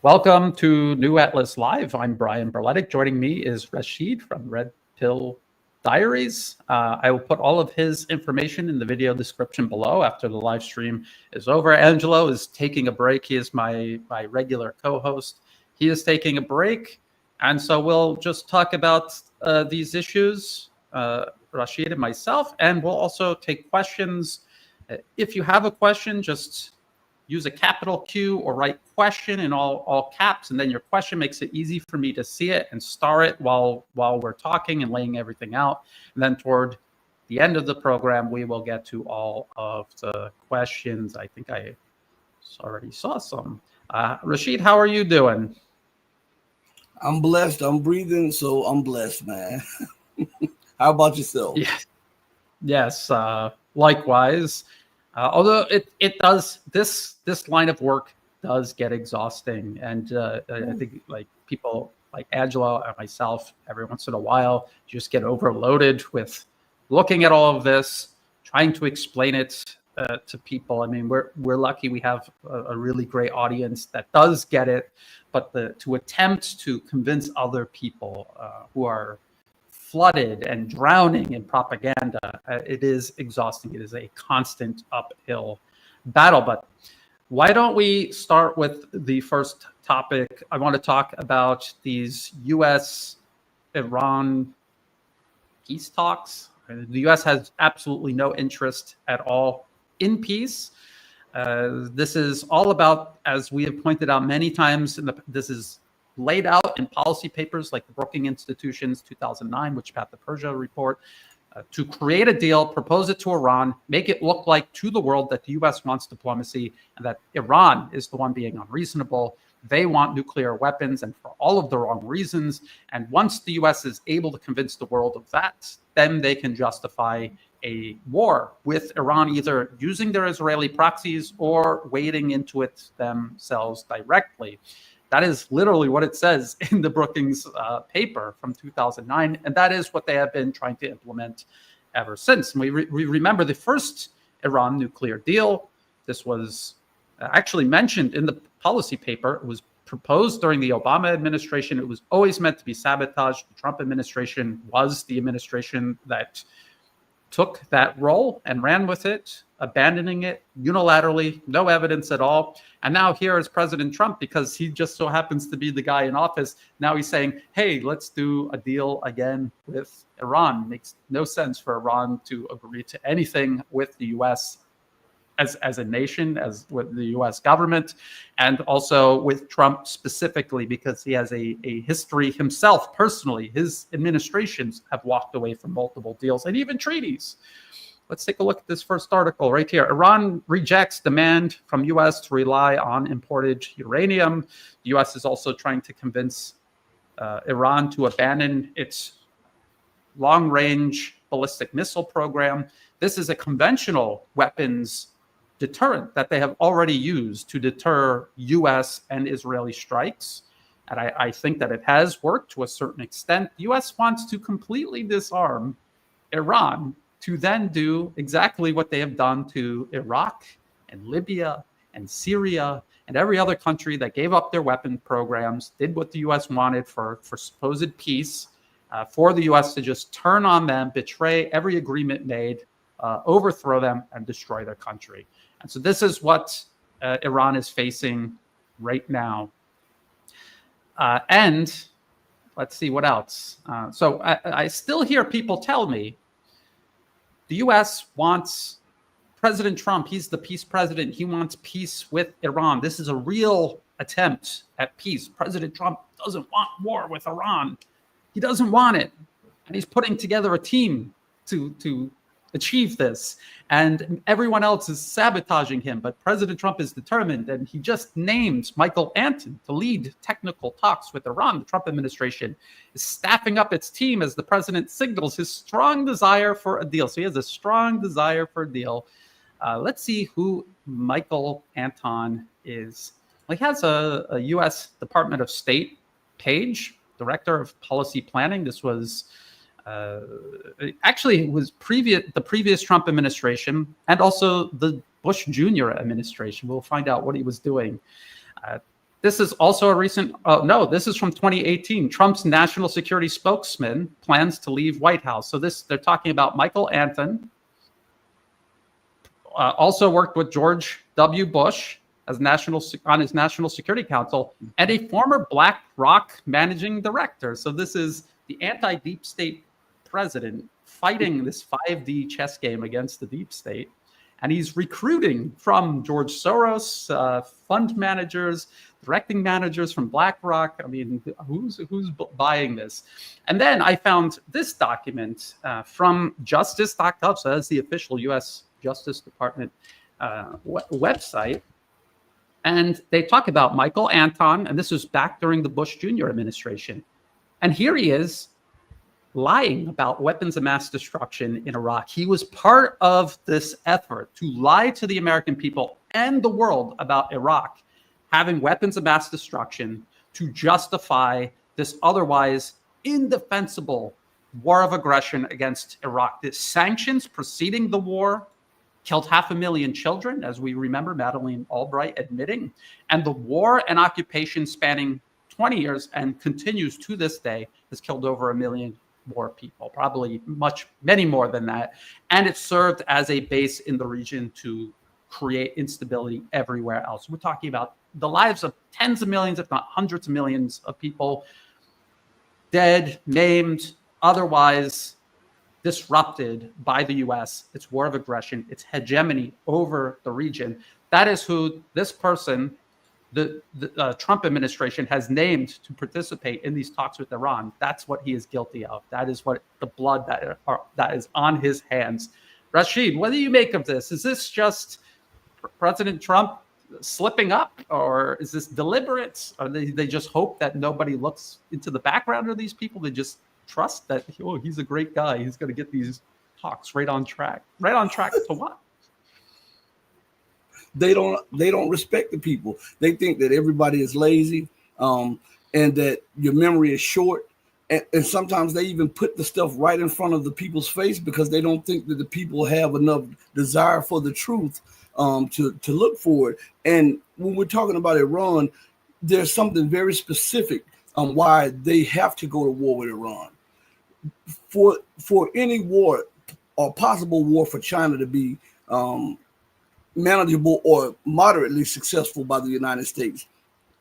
Welcome to New Atlas Live. I'm Brian Berletic. Joining me is Rasheed from Red Pill Diaries. I will put all of his information in the video description below after the live stream is over. Angelo is taking a break. He is my regular co-host. He is taking a break. And so we'll just talk about these issues, Rasheed and myself, and we'll also take questions. If you have a question, just use a capital Q or write question in all caps, and then your question makes it easy for me to see it and star it while we're talking and laying everything out. And then toward the end of the program, we will get to all of the questions. I think I already saw some. Rasheed, how are you doing? I'm blessed. I'm breathing, so I'm blessed, man. How about yourself? Yes, likewise. Although it does, this line of work does get exhausting, and I think like people like Angelo and myself, every once in a while, just get overloaded with looking at all of this, trying to explain it to people. I mean, we're lucky we have a really great audience that does get it, but to attempt to convince other people who are flooded and drowning in propaganda, it is exhausting. It is a constant uphill battle. But why don't we start with the first topic? I want to talk about these U.S.-Iran peace talks. The U.S. has absolutely no interest at all in peace. This is all about, as we have pointed out many times, this is laid out in policy papers like the Brookings Institution's 2009, which Pat the Persia report, to create a deal, propose it to Iran, make it look like to the world that the U.S. wants diplomacy and that Iran is the one being unreasonable. They want nuclear weapons, and for all of the wrong reasons. And once the U.S. is able to convince the world of that, then they can justify a war with Iran, either using their Israeli proxies or wading into it themselves directly. That is literally what it says in the Brookings paper from 2009, and that is what they have been trying to implement ever since. And we remember the first Iran nuclear deal. This was actually mentioned in the policy paper. It was proposed during the Obama administration. It was always meant to be sabotaged. The Trump administration was the administration that took that role and ran with it, abandoning it unilaterally, no evidence at all. And now here is President Trump, because he just so happens to be the guy in office. Now he's saying, hey, let's do a deal again with Iran. Makes no sense for Iran to agree to anything with the U.S. as a nation, as with the U.S. government, and also with Trump specifically, because he has a history himself personally. His administrations have walked away from multiple deals and even treaties. Let's take a look at this first article right here. Iran rejects demand from U.S. to rely on imported uranium. The U.S. is also trying to convince Iran to abandon its long-range ballistic missile program. This is a conventional weapons deterrent that they have already used to deter U.S. and Israeli strikes. And I think that it has worked to a certain extent. The U.S. wants to completely disarm Iran to then do exactly what they have done to Iraq and Libya and Syria and every other country that gave up their weapon programs, did what the U.S. wanted for supposed peace, for the U.S. to just turn on them, betray every agreement made, overthrow them, and destroy their country. And so this is what Iran is facing right now. And let's see what else. So I still hear people tell me the U.S. wants President Trump. He's the peace president. He wants peace with Iran. This is a real attempt at peace. President Trump doesn't want war with Iran. He doesn't want it. And he's putting together a team to achieve this, and everyone else is sabotaging him. But President Trump is determined, and he just named Michael Anton to lead technical talks with Iran. The Trump administration is staffing up its team as the president signals his strong desire for a deal. So he has a strong desire for a deal. Let's see who Michael Anton is. Well, he has a U.S. Department of State page, Director of Policy Planning. This was actually, it was the previous Trump administration and also the Bush Jr. administration. We'll find out what he was doing. This is also a recent, no, this is from 2018. Trump's national security spokesman plans to leave White House. So they're talking about Michael Anton, also worked with George W. Bush as on his National Security Council, and a former BlackRock managing director. So this is the anti-deep state president fighting this 5D chess game against the deep state. And he's recruiting from George Soros, fund managers, directing managers from BlackRock. I mean, who's buying this? And then I found this document from justice.gov. So that's the official U.S. Justice Department website. And they talk about Michael Anton, and this was back during the Bush Jr. administration. And here he is lying about weapons of mass destruction in Iraq. He was part of this effort to lie to the American people and the world about Iraq having weapons of mass destruction to justify this otherwise indefensible war of aggression against Iraq. The sanctions preceding the war killed 500,000 children, as we remember Madeleine Albright admitting, and the war and occupation spanning 20 years and continues to this day has killed over 1 million more people, probably many more than that. And it served as a base in the region to create instability everywhere else. We're talking about the lives of tens of millions, if not hundreds of millions of people dead, maimed, otherwise disrupted by the US, its war of aggression, its hegemony over the region. That is who this person, the Trump administration, has named to participate in these talks with Iran. That's what he is guilty of. That is what the blood that is on his hands. Rasheed, what do you make of this? Is this just President Trump slipping up, or is this deliberate? Or they just hope that nobody looks into the background of these people? They just trust that, oh, he's a great guy. He's going to get these talks right on track. Right on track to what? They don't respect the people. They think that everybody is lazy, and that your memory is short. And sometimes they even put the stuff right in front of the people's face because they don't think that the people have enough desire for the truth to look for it. And when we're talking about Iran, there's something very specific on why they have to go to war with Iran. For any war or possible war for China to be manageable or moderately successful by the United States,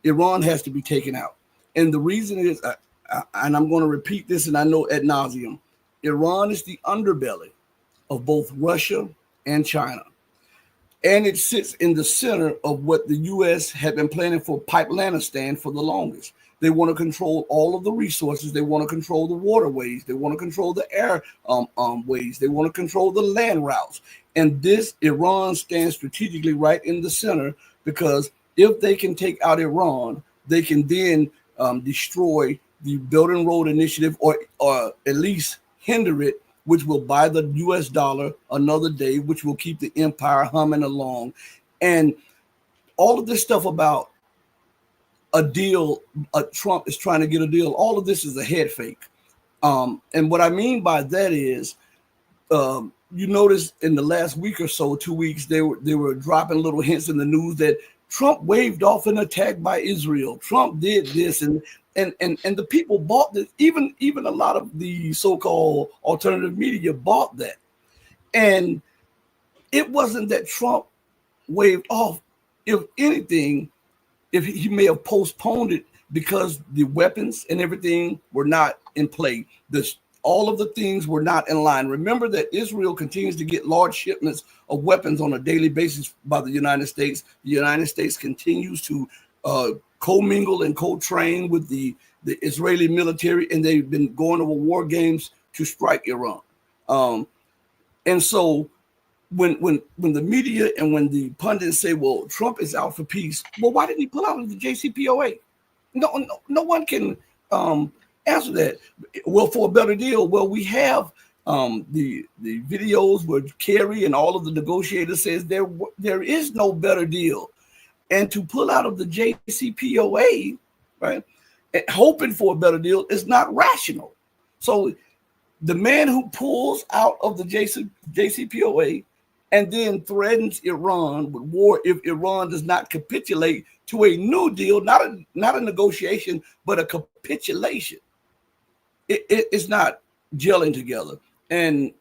Iran has to be taken out. And the reason is, and I'm going to repeat this, and I know ad nauseum, Iran is the underbelly of both Russia and China. And it sits in the center of what the U.S. had been planning for Pipelanistan for the longest. They want to control all of the resources. They want to control the waterways. They want to control the air ways. They want to control the land routes. And this, Iran stands strategically right in the center, because if they can take out Iran, they can then destroy the Belt and Road Initiative, or at least hinder it, which will buy the U.S. dollar another day, which will keep the empire humming along. And all of this stuff about a deal, Trump is trying to get a deal, all of this is a head fake. And what I mean by that is, you notice in the last week or so, 2 weeks, they were dropping little hints in the news that Trump waved off an attack by Israel. Trump did this, and the people bought this. Even a lot of the so-called alternative media bought that. And it wasn't that Trump waved off. If anything, if he may have postponed it because the weapons and everything were not in play. All of the things were not in line. Remember that Israel continues to get large shipments of weapons on a daily basis by the United States. The United States continues to commingle and co-train with the Israeli military, and they've been going over war games to strike Iran. And so when the media and when the pundits say, well, Trump is out for peace, well, why didn't he pull out of the JCPOA? No one can answer that. Well, for a better deal, well, we have the videos where Kerry and all of the negotiators says there is no better deal. And to pull out of the JCPOA, right, hoping for a better deal is not rational. So the man who pulls out of the JCPOA and then threatens Iran with war if Iran does not capitulate to a new deal, not a negotiation, but a capitulation. It's not gelling together. And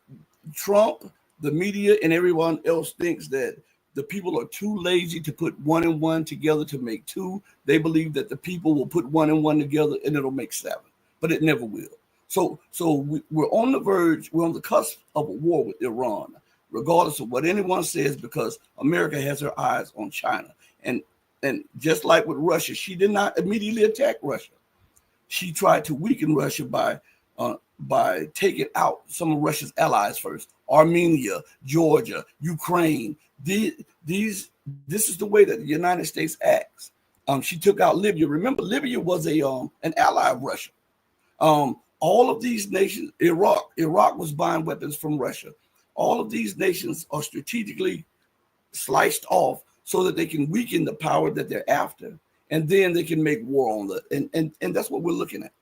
Trump, the media, and everyone else thinks that the people are too lazy to put 1 and 1 together to make 2. They believe that the people will put 1 and 1 together and it'll make 7, but it never will. So we're on the verge, we're on the cusp of a war with Iran, regardless of what anyone says, because America has her eyes on China. And just like with Russia, she did not immediately attack Russia. She tried to weaken Russia by taking out some of Russia's allies first: Armenia, Georgia, Ukraine. This is the way that the United States acts. She took out Libya. Remember, Libya was an ally of Russia. All of these nations, Iraq was buying weapons from Russia. All of these nations are strategically sliced off so that they can weaken the power that they're after, and then they can make war on and that's what we're looking at.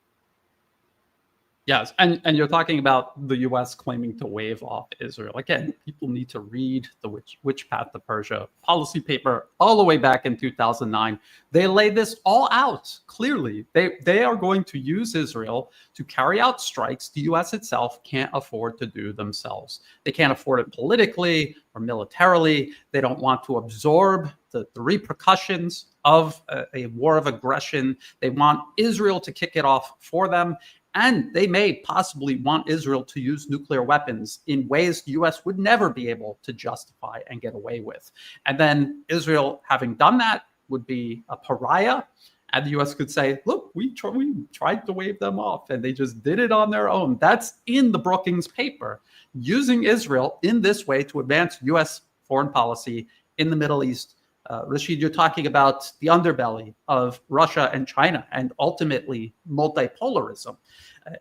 Yes, and you're talking about the U.S. claiming to wave off Israel. Again, people need to read the Which Path to Persia policy paper all the way back in 2009. They lay this all out clearly. They are going to use Israel to carry out strikes the U.S. itself can't afford to do themselves. They can't afford it politically or militarily. They don't want to absorb the repercussions of a war of aggression. They want Israel to kick it off for them. And they may possibly want Israel to use nuclear weapons in ways the U.S. would never be able to justify and get away with. And then Israel, having done that, would be a pariah. And the U.S. could say, look, we tried to wave them off, and they just did it on their own. That's in the Brookings paper, using Israel in this way to advance U.S. foreign policy in the Middle East. Rasheed, you're talking about the underbelly of Russia and China and ultimately multipolarism.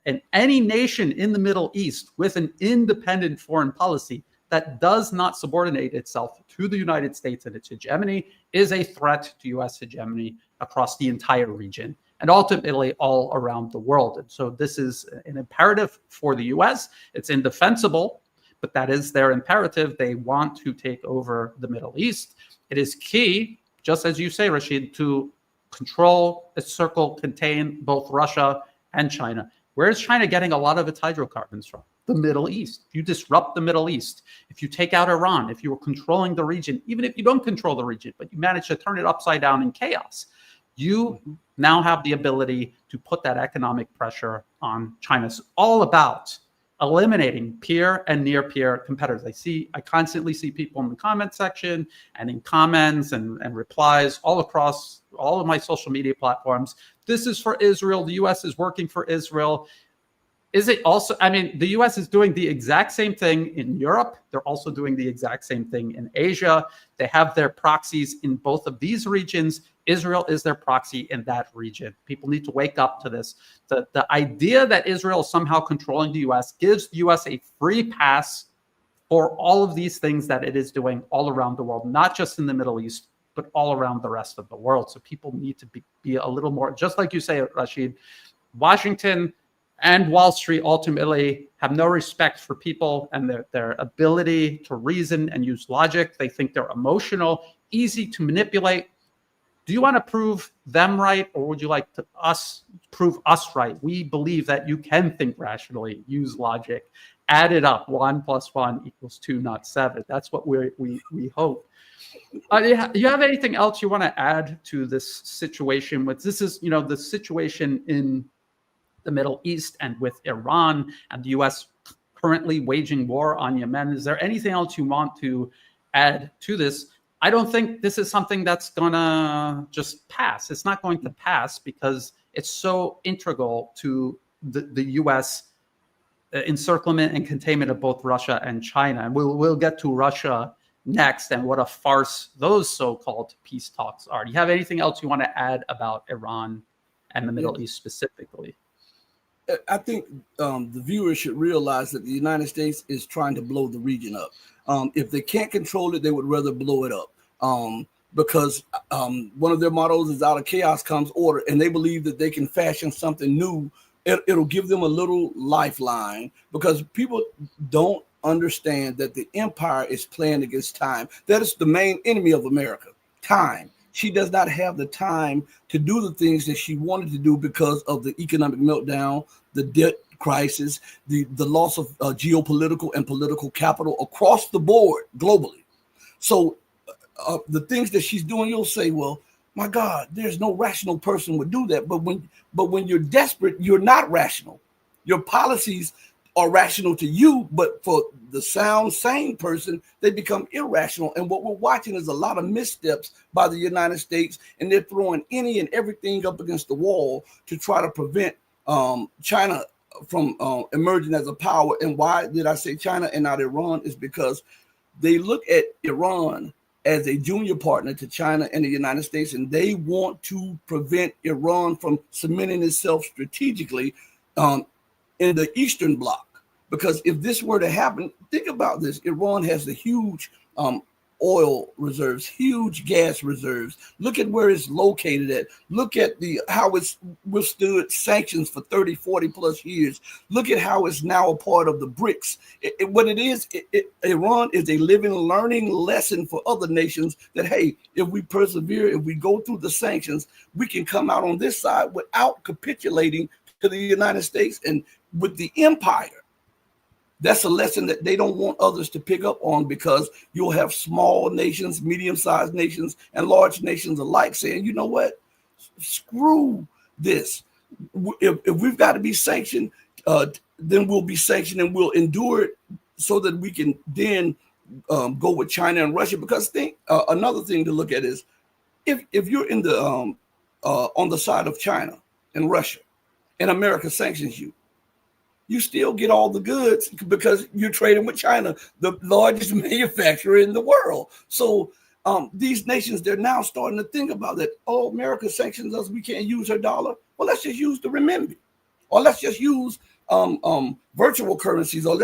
And any nation in the Middle East with an independent foreign policy that does not subordinate itself to the United States and its hegemony is a threat to U.S. hegemony across the entire region and ultimately all around the world. And so this is an imperative for the U.S. It's indefensible, but that is their imperative. They want to take over the Middle East. It is key, just as you say, Rasheed, to control, encircle, contain both Russia and China. Where is China getting a lot of its hydrocarbons from? The Middle East. If you disrupt the Middle East, if you take out Iran, if you are controlling the region, even if you don't control the region, but you manage to turn it upside down in chaos, you now have the ability to put that economic pressure on China. It's all about eliminating peer and near peer competitors. I constantly see people in the comment section and in comments and replies all across all of my social media platforms. This is for Israel. The U.S. is working for Israel. Is it also, the U.S. is doing the exact same thing in Europe. They're also doing the exact same thing in Asia. They have their proxies in both of these regions. Israel is their proxy in that region. People need to wake up to this. The idea that Israel is somehow controlling the U.S. gives the U.S. a free pass for all of these things that it is doing all around the world, not just in the Middle East, but all around the rest of the world. So people need to be a little more, just like you say, Rasheed, Washington and Wall Street ultimately have no respect for people and their ability to reason and use logic. They think they're emotional, easy to manipulate. Do you want to prove them right, or would you like to prove us right? We believe that you can think rationally, use logic, add it up. 1 + 1 = 2, not 7. That's what we hope. You have anything else you want to add to this situation? This is the situation in the Middle East and with Iran and the U.S. currently waging war on Yemen. Is there anything else you want to add to this? I don't think this is something that's going to just pass. It's not going to pass because it's so integral to the U.S. encirclement and containment of both Russia and China. And we'll get to Russia next and what a farce those so-called peace talks are. Do you have anything else you want to add about Iran and the Middle East specifically? I think the viewers should realize that the United States is trying to blow the region up. If they can't control it, they would rather blow it up because one of their mottos is out of chaos comes order, and they believe that they can fashion something new. It'll give them a little lifeline because people don't understand that the empire is playing against time. That is the main enemy of America, time. she does not have the time to do the things that she wanted to do because of the economic meltdown, the debt crisis, the loss of geopolitical and political capital across the board globally. So the things that she's doing, you'll say, well, my God, there's no rational person would do that. But when you're desperate, you're not rational. Your policies are rational to you, but for the sound, sane person, they become irrational. And what we're watching is a lot of missteps by the United States, and they're throwing any and everything up against the wall to try to prevent China from emerging as a power. And why did I say China and not Iran? Is because they look at Iran as a junior partner to China and the United States, and they want to prevent Iran from cementing itself strategically in the Eastern Bloc. Because if this were to happen, think about this. Iran has the huge oil reserves, huge gas reserves. Look at where it's located at. Look at how it's withstood sanctions for 30, 40 plus years. Look at how it's now a part of the BRICS. Iran is a living, learning lesson for other nations that, hey, if we persevere, if we go through the sanctions, we can come out on this side without capitulating to the United States and with the empire. That's a lesson that they don't want others to pick up on, because you'll have small nations, medium-sized nations, and large nations alike saying, you know what, screw this. If we've got to be sanctioned, then we'll be sanctioned and we'll endure it so that we can then go with China and Russia. Because another thing to look at is if you're in the on the side of China and Russia and America sanctions you, you still get all the goods because you're trading with China, the largest manufacturer in the world. So these nations, they're now starting to think about that. Oh, America sanctions us, we can't use her dollar. Well, let's just use the renminbi, or let's just use virtual currencies, or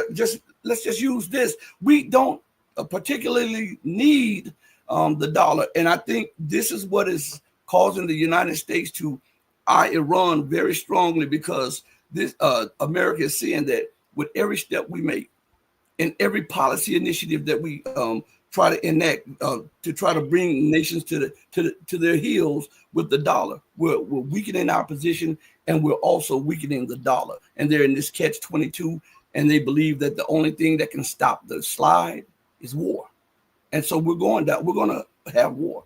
let's just use this. We don't particularly need the dollar. And I think this is what is causing the United States to eye Iran very strongly, because this America is seeing that with every step we make and every policy initiative that we try to enact to try to bring nations to their heels with the dollar, we're weakening our position, and we're also weakening the dollar. And they're in this catch-22, and they believe that the only thing that can stop the slide is war. And so we're going to have war.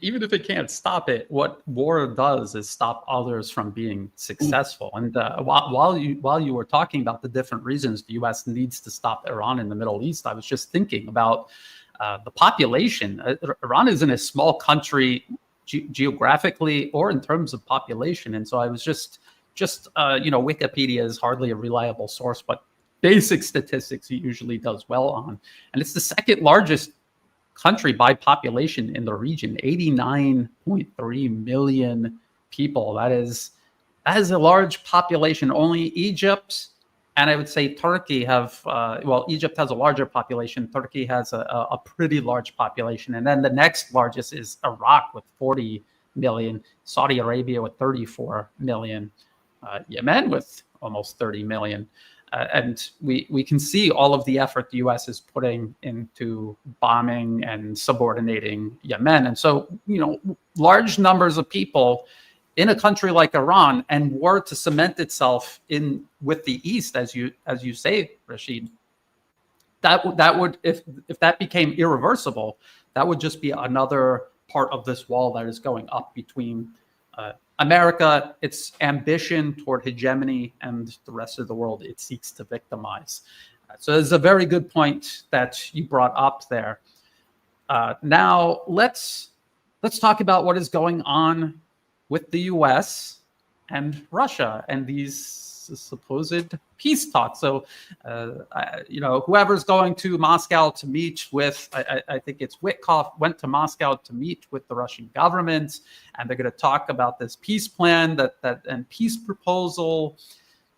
Even if it can't stop it, what war does is stop others from being successful. And while you were talking about the different reasons the U.S. needs to stop Iran in the Middle East, I was just thinking about the population. Iran isn't a small country geographically or in terms of population, and so I was just Wikipedia is hardly a reliable source, but basic statistics it usually does well on, and it's the second largest country by population in the region, 89.3 million people. That is a large population. Only Egypt and I would say Turkey have, Egypt has a larger population. Turkey has a pretty large population. And then the next largest is Iraq with 40 million, Saudi Arabia with 34 million, Yemen with almost 30 million. And we can see all of the effort the U.S. is putting into bombing and subordinating Yemen. And so, large numbers of people in a country like Iran, and were to cement itself in with the East, as you say, Rasheed, that would, if that became irreversible, that would just be another part of this wall that is going up between America, its ambition toward hegemony, and the rest of the world it seeks to victimize. So it's a very good point that you brought up there. Now let's talk about what is going on with the U.S. and Russia and these supposed peace talks. So, whoever's going to Moscow to meet with, I think it's Witkoff, went to Moscow to meet with the Russian government, and they're going to talk about this peace plan and peace proposal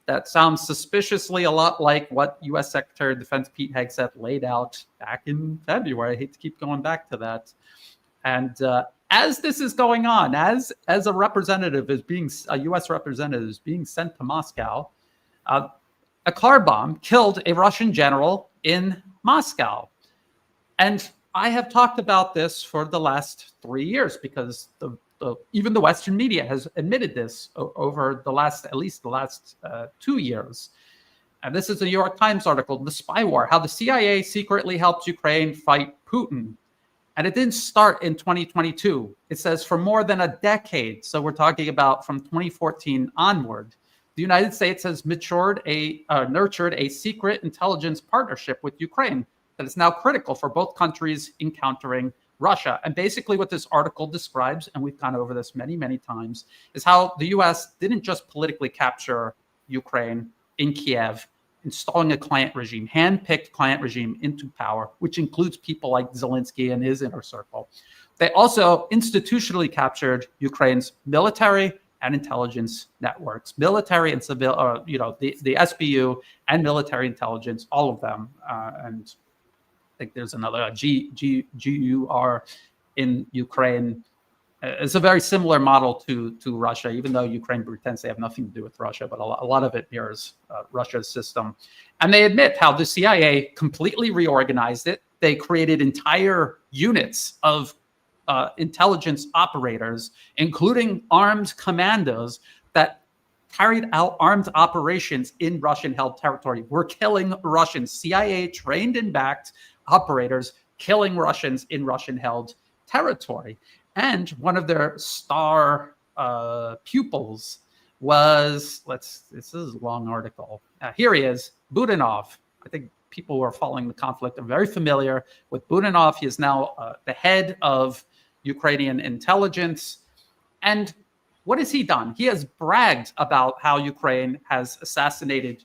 that sounds suspiciously a lot like what U.S. Secretary of Defense Pete Hegseth laid out back in February. I hate to keep going back to that. And as this is going on, as a U.S. representative is being sent to Moscow, a car bomb killed a Russian general in Moscow. And I have talked about this for the last 3 years because even the Western media has admitted this over at least the last 2 years. And this is a New York Times article, The Spy War, how the CIA secretly helped Ukraine fight Putin. And it didn't start in 2022. It says for more than a decade. So we're talking about from 2014 onward. The United States has nurtured a secret intelligence partnership with Ukraine that is now critical for both countries encountering Russia. And basically what this article describes, and we've gone over this many, many times, is how the US didn't just politically capture Ukraine in Kiev, installing a client regime, hand-picked client regime into power, which includes people like Zelensky and his inner circle. They also institutionally captured Ukraine's military and intelligence networks, military and civil, the SBU and military intelligence, all of them. And I think there's another GUR in Ukraine. It's a very similar model to Russia, even though Ukraine pretends they have nothing to do with Russia, but a lot of it mirrors Russia's system. And they admit how the CIA completely reorganized it. They created entire units of intelligence operators, including armed commandos that carried out armed operations in Russian-held territory. We're killing Russians, CIA-trained and backed operators killing Russians in Russian-held territory. And one of their star pupils was, this is a long article. Here he is, Budanov. I think people who are following the conflict are very familiar with Budanov. He is now the head of Ukrainian intelligence. And what has he done? He has bragged about how Ukraine has assassinated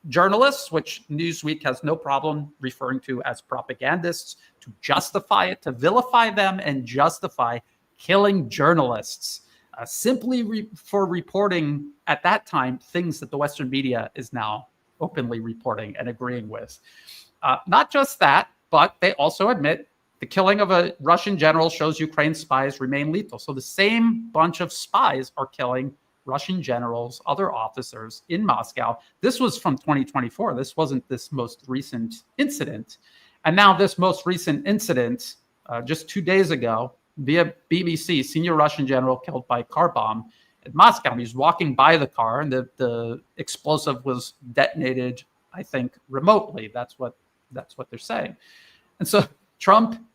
journalists, which Newsweek has no problem referring to as propagandists, to justify it, to vilify them and justify killing journalists, simply for reporting at that time things that the Western media is now openly reporting and agreeing with. Not just that, but they also admit the killing of a Russian general shows Ukraine spies remain lethal. So the same bunch of spies are killing Russian generals, other officers in Moscow. This was from 2024. This wasn't this most recent incident. And now this most recent incident, just 2 days ago, via BBC, senior Russian general killed by car bomb in Moscow. He was walking by the car and the explosive was detonated, I think, remotely. That's what they're saying. And so Trump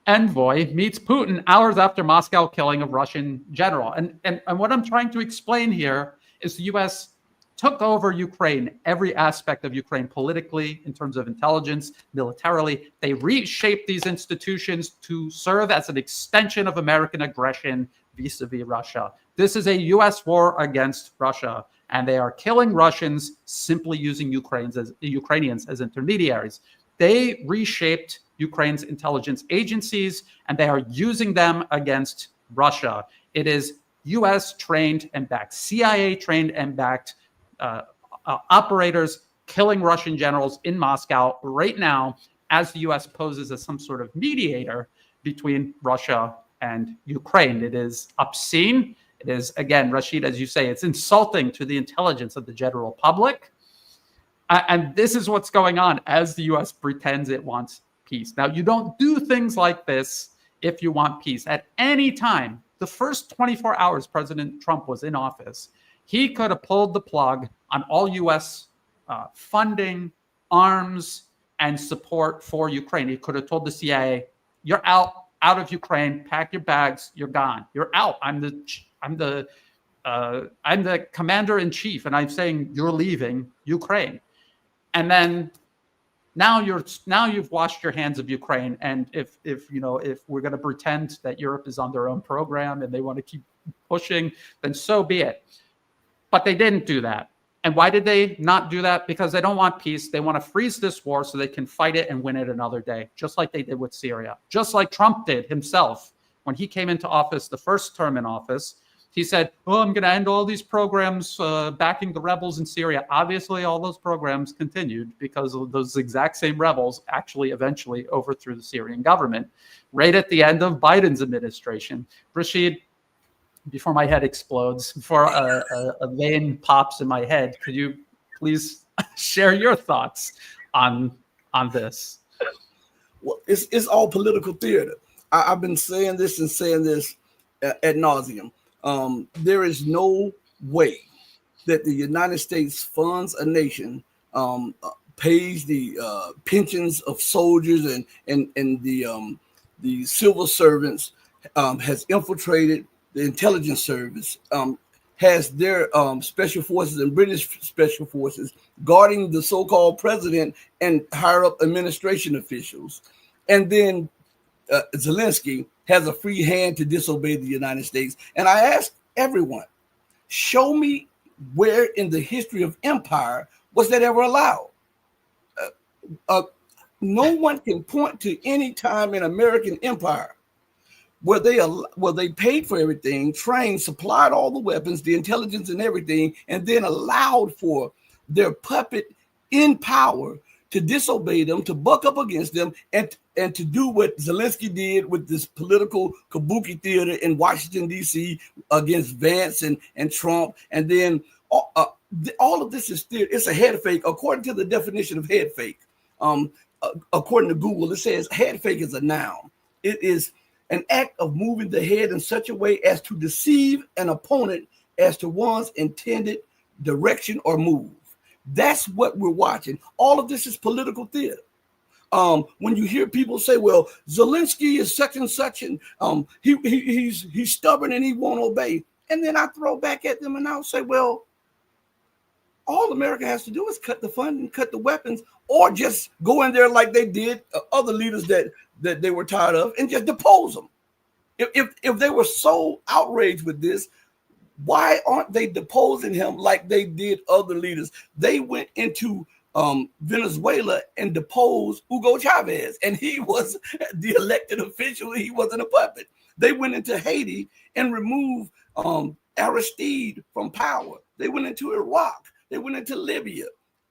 envoy meets Putin hours after Moscow killing of Russian general. And what I'm trying to explain here is the U.S. took over Ukraine, every aspect of Ukraine politically, in terms of intelligence, militarily. They reshaped these institutions to serve as an extension of American aggression vis-a-vis Russia. This is a U.S. war against Russia, and they are killing Russians simply using Ukrainians as intermediaries. They reshaped Ukraine's intelligence agencies, and they are using them against Russia. It is U.S. trained and backed, CIA trained and backed operators killing Russian generals in Moscow right now, as the U.S. poses as some sort of mediator between Russia and Ukraine. It is obscene. It is, again, Rasheed, as you say, it's insulting to the intelligence of the general public. And this is what's going on as the U.S. pretends it wants peace. Now, you don't do things like this if you want peace. At any time, the first 24 hours President Trump was in office, he could have pulled the plug on all U.S. funding, arms, and support for Ukraine. He could have told the CIA, "You're out of Ukraine. Pack your bags. You're gone. You're out. I'm the commander in chief, and I'm saying you're leaving Ukraine." And then now you've washed your hands of Ukraine. And if we're going to pretend that Europe is on their own program and they want to keep pushing, then so be it. But they didn't do that. And why did they not do that? Because they don't want peace. They want to freeze this war so they can fight it and win it another day, just like they did with Syria, just like Trump did himself when he came into office, the first term in office. He said, "Oh, I'm going to end all these programs backing the rebels in Syria." Obviously, all those programs continued because of those exact same rebels actually eventually overthrew the Syrian government right at the end of Biden's administration. Rasheed, before my head explodes, before a vein pops in my head, could you please share your thoughts on this? Well, it's all political theater. I've been saying this ad nauseum. There is no way that the United States funds a nation, pays the pensions of soldiers and the civil servants, has infiltrated the intelligence service, has their special forces and British special forces guarding the so-called president and higher up administration officials. And then Zelensky has a free hand to disobey the United States. And I ask everyone, show me where in the history of empire was that ever allowed? No one can point to any time in American empire where they paid for everything, trained, supplied all the weapons, the intelligence and everything, and then allowed for their puppet in power to disobey them, to buck up against them, and to do what Zelensky did with this political kabuki theater in Washington, D.C. against Vance and Trump. And then all of this is theater. It's a head fake, according to the definition of head fake. According to Google, it says head fake is a noun. It is an act of moving the head in such a way as to deceive an opponent as to one's intended direction or move. That's what we're watching. All of this is political theater. When you hear people say, well, Zelensky is such and such, and he's stubborn and he won't obey. And then I throw back at them and I'll say, well, all America has to do is cut the funding, cut the weapons, or just go in there like they did other leaders that they were tired of and just depose them. If they were so outraged with this, why aren't they deposing him like they did other leaders? They went into Venezuela and deposed Hugo Chavez, and he was the elected official. He wasn't a puppet. They went into Haiti and removed Aristide from power. They went into Iraq. They went into Libya.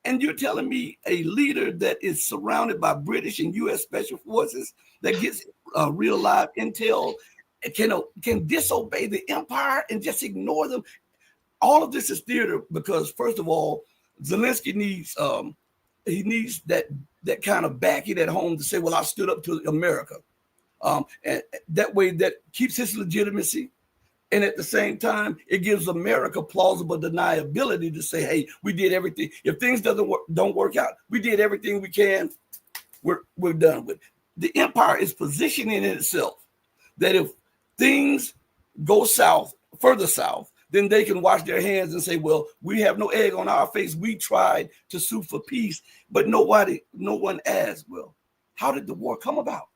And you're telling me a leader that is surrounded by British and U.S. special forces that gets real live intel can disobey the empire and just ignore them? All of this is theater because, first of all, Zelensky needs that kind of backing at home to say, well, I stood up to America. And that way that keeps his legitimacy. And at the same time, it gives America plausible deniability to say, hey, we did everything. If things don't work out, we did everything we can. We're done with it. The empire is positioning itself that if things go south, further south, then they can wash their hands and say, well, we have no egg on our face. We tried to sue for peace, but no one asked, well, how did the war come about?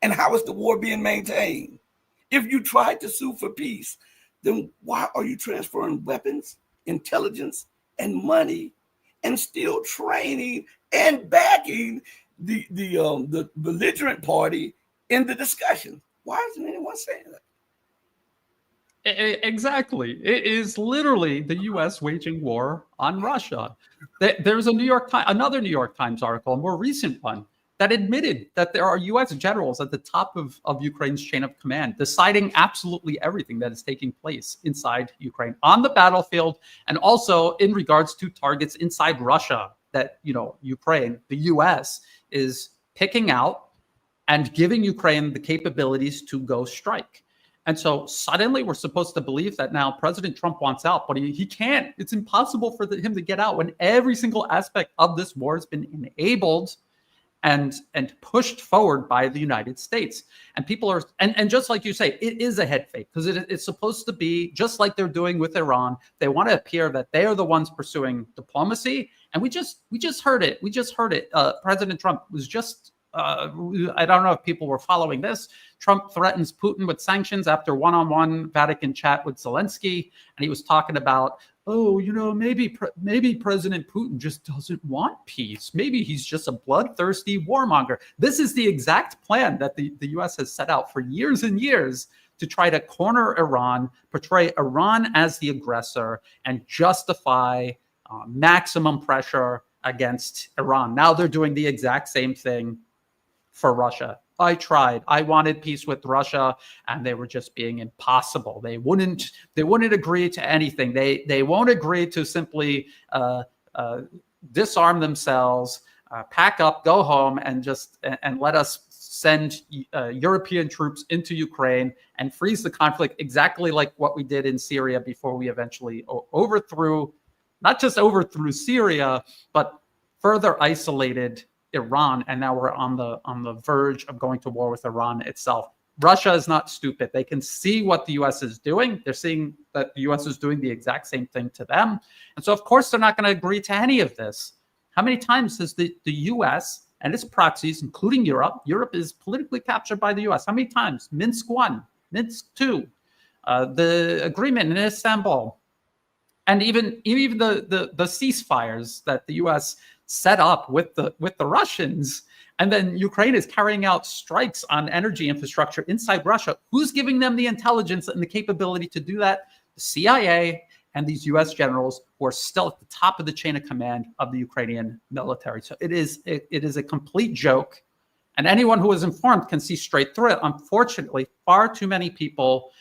And how is the war being maintained? If you tried to sue for peace, then why are you transferring weapons, intelligence, and money, and still training and backing the belligerent party in the discussion? Why isn't anyone saying that? Exactly. It is literally the U.S. waging war on Russia. There's another New York Times article, a more recent one, that admitted that there are U.S. generals at the top of Ukraine's chain of command, deciding absolutely everything that is taking place inside Ukraine on the battlefield, and also in regards to targets inside Russia that, Ukraine, the U.S. is picking out and giving Ukraine the capabilities to go strike. And so suddenly we're supposed to believe that now President Trump wants out, but he can't. It's impossible for him to get out when every single aspect of this war has been enabled and pushed forward by the United States. And people are, and just like you say, it is a head fake because it's supposed to be just like they're doing with Iran. They want to appear that they are the ones pursuing diplomacy. And we just heard it. President Trump was just, I don't know if people were following this. Trump threatens Putin with sanctions after one-on-one Vatican chat with Zelensky. And he was talking about, maybe President Putin just doesn't want peace. Maybe he's just a bloodthirsty warmonger. This is the exact plan that the U.S. has set out for years and years to try to corner Iran, portray Iran as the aggressor, and justify maximum pressure against Iran. Now they're doing the exact same thing for Russia. I wanted peace with Russia, and they were just being impossible. They wouldn't agree to anything. They won't agree to simply disarm themselves, pack up, go home, and let us send European troops into Ukraine and freeze the conflict exactly like what we did in Syria before we eventually not just overthrew Syria, but further isolated Iran, and now we're on the verge of going to war with Iran itself. Russia is not stupid. They can see what the U.S. is doing. They're seeing that the U.S. is doing the exact same thing to them. And so, of course, they're not going to agree to any of this. How many times has the U.S. and its proxies, including Europe is politically captured by the U.S. How many times? Minsk 1, Minsk 2, the agreement in Istanbul, and even the ceasefires that the U.S. set up with the Russians. And then Ukraine is carrying out strikes on energy infrastructure inside Russia. Who's giving them the intelligence and the capability to do that? The CIA and these U.S. generals who are still at the top of the chain of command of the Ukrainian military. So it is a complete joke. And anyone who is informed can see straight through it. Unfortunately, far too many people,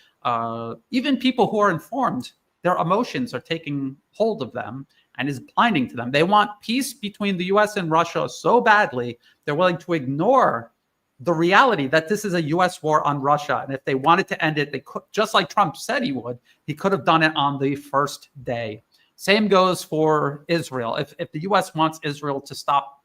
even people who are informed, their emotions are taking hold of them and is blinding to them. They want peace between the U.S. and Russia so badly, they're willing to ignore the reality that this is a U.S. war on Russia. And if they wanted to end it, they could, just like Trump said he would, he could have done it on the first day. Same goes for Israel. If the U.S. wants Israel to stop